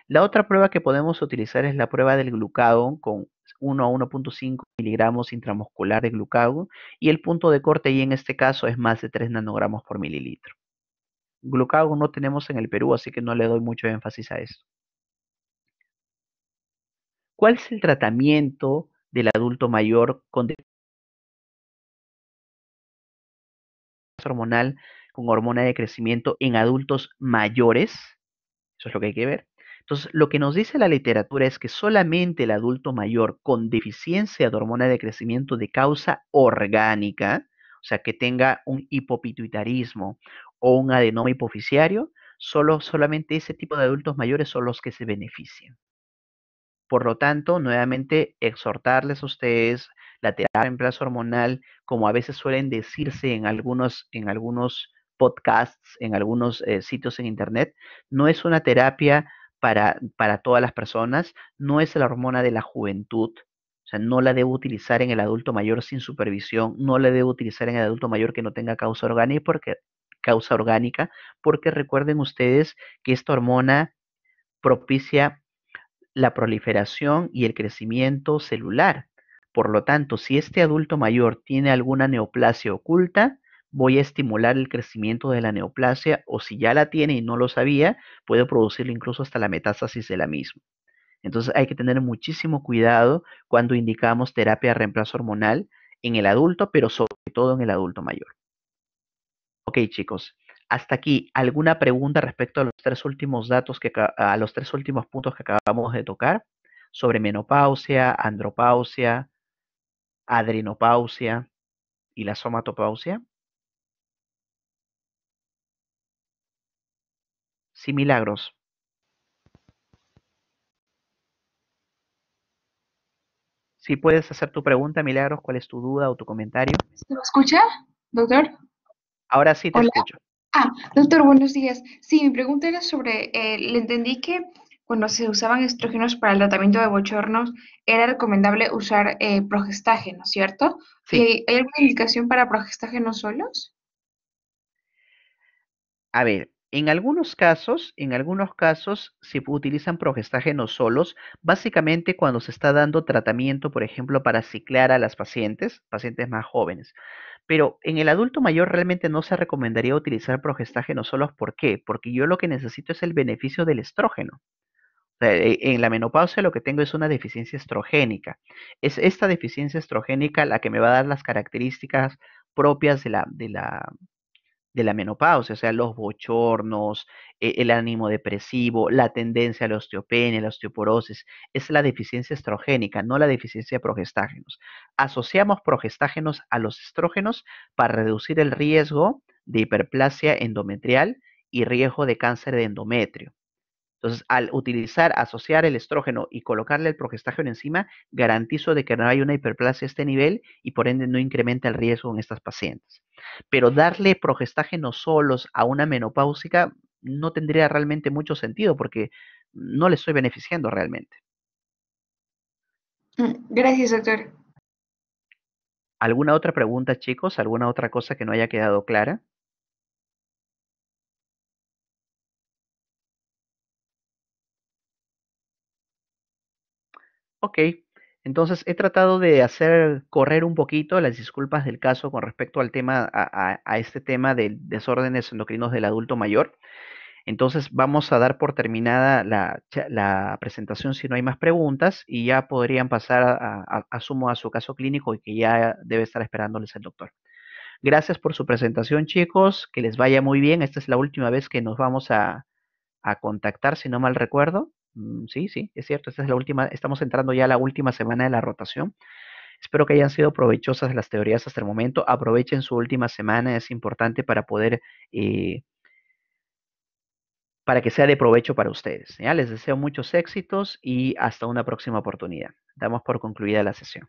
La otra prueba que podemos utilizar es la prueba del glucagón con 1 a 1.5 miligramos intramuscular de glucagón y el punto de corte y en este caso es más de 3 nanogramos por mililitro. Glucagón no tenemos en el Perú, así que no le doy mucho énfasis a esto. ¿Cuál es el tratamiento del adulto mayor con deficiencia hormonal con hormona de crecimiento en adultos mayores? Eso es lo que hay que ver. Entonces, lo que nos dice la literatura es que solamente el adulto mayor con deficiencia de hormona de crecimiento de causa orgánica, o sea, que tenga un hipopituitarismo o un adenoma hipoficiario, solamente ese tipo de adultos mayores son los que se benefician. Por lo tanto, nuevamente exhortarles a ustedes la terapia de reemplazo hormonal, como a veces suelen decirse en algunos podcasts, en algunos sitios en internet, no es una terapia para todas las personas, no es la hormona de la juventud, o sea, no la debo utilizar en el adulto mayor sin supervisión, no la debo utilizar en el adulto mayor que no tenga causa orgánica, porque recuerden ustedes que esta hormona propicia la proliferación y el crecimiento celular. Por lo tanto, si este adulto mayor tiene alguna neoplasia oculta, voy a estimular el crecimiento de la neoplasia o si ya la tiene y no lo sabía, puedo producirle incluso hasta la metástasis de la misma. Entonces hay que tener muchísimo cuidado cuando indicamos terapia de reemplazo hormonal en el adulto, pero sobre todo en el adulto mayor. Ok, chicos, hasta aquí, ¿alguna pregunta respecto a los tres últimos datos a los tres últimos puntos que acabamos de tocar? Sobre menopausia, andropausia, adrenopausia y la somatopausia. Sí, Milagros. Si puedes hacer tu pregunta, Milagros, ¿cuál es tu duda o tu comentario? ¿Se me escucha, doctor? Ahora sí te Hola. escucho. Doctor, buenos días. Sí, mi pregunta era sobre, le entendí que cuando se usaban estrógenos para el tratamiento de bochornos, era recomendable usar progestágeno, ¿cierto? ¿Y Sí, hay alguna indicación para progestágenos solos? a ver, en algunos casos se utilizan progestágenos solos, básicamente cuando se está dando tratamiento, por ejemplo, para ciclar a las pacientes más jóvenes. Pero en el adulto mayor realmente no se recomendaría utilizar progestágenos solos. ¿Por qué? Porque yo lo que necesito es el beneficio del estrógeno. O sea, en la menopausia lo que tengo es una deficiencia estrogénica. Es esta deficiencia estrogénica la que me va a dar las características propias de la menopausia, o sea, los bochornos, el ánimo depresivo, la tendencia a la osteopenia, la osteoporosis, es la deficiencia estrogénica, no la deficiencia de progestágenos. Asociamos progestágenos a los estrógenos para reducir el riesgo de hiperplasia endometrial y riesgo de cáncer de endometrio. Entonces, al asociar el estrógeno y colocarle el progestágeno encima, garantizo de que no hay una hiperplasia a este nivel y por ende no incrementa el riesgo en estas pacientes. Pero darle progestágenos solos a una menopáusica no tendría realmente mucho sentido porque no le estoy beneficiando realmente. Gracias, doctor. ¿Alguna otra pregunta, chicos? ¿Alguna otra cosa que no haya quedado clara? Ok, entonces he tratado de hacer correr un poquito las disculpas del caso con respecto al tema, a este tema de desórdenes endocrinos del adulto mayor. Entonces vamos a dar por terminada la presentación si no hay más preguntas y ya podrían pasar, asumo, a su caso clínico y que ya debe estar esperándoles el doctor. Gracias por su presentación, chicos, que les vaya muy bien. Esta es la última vez que nos vamos a contactar, si no mal recuerdo. Sí, sí, es cierto, esta es la última, estamos entrando ya a la última semana de la rotación. Espero que hayan sido provechosas las teorías hasta el momento. Aprovechen su última semana, es importante eh, para que sea de provecho para ustedes. ¿Ya? Les deseo muchos éxitos y hasta una próxima oportunidad. Damos por concluida la sesión.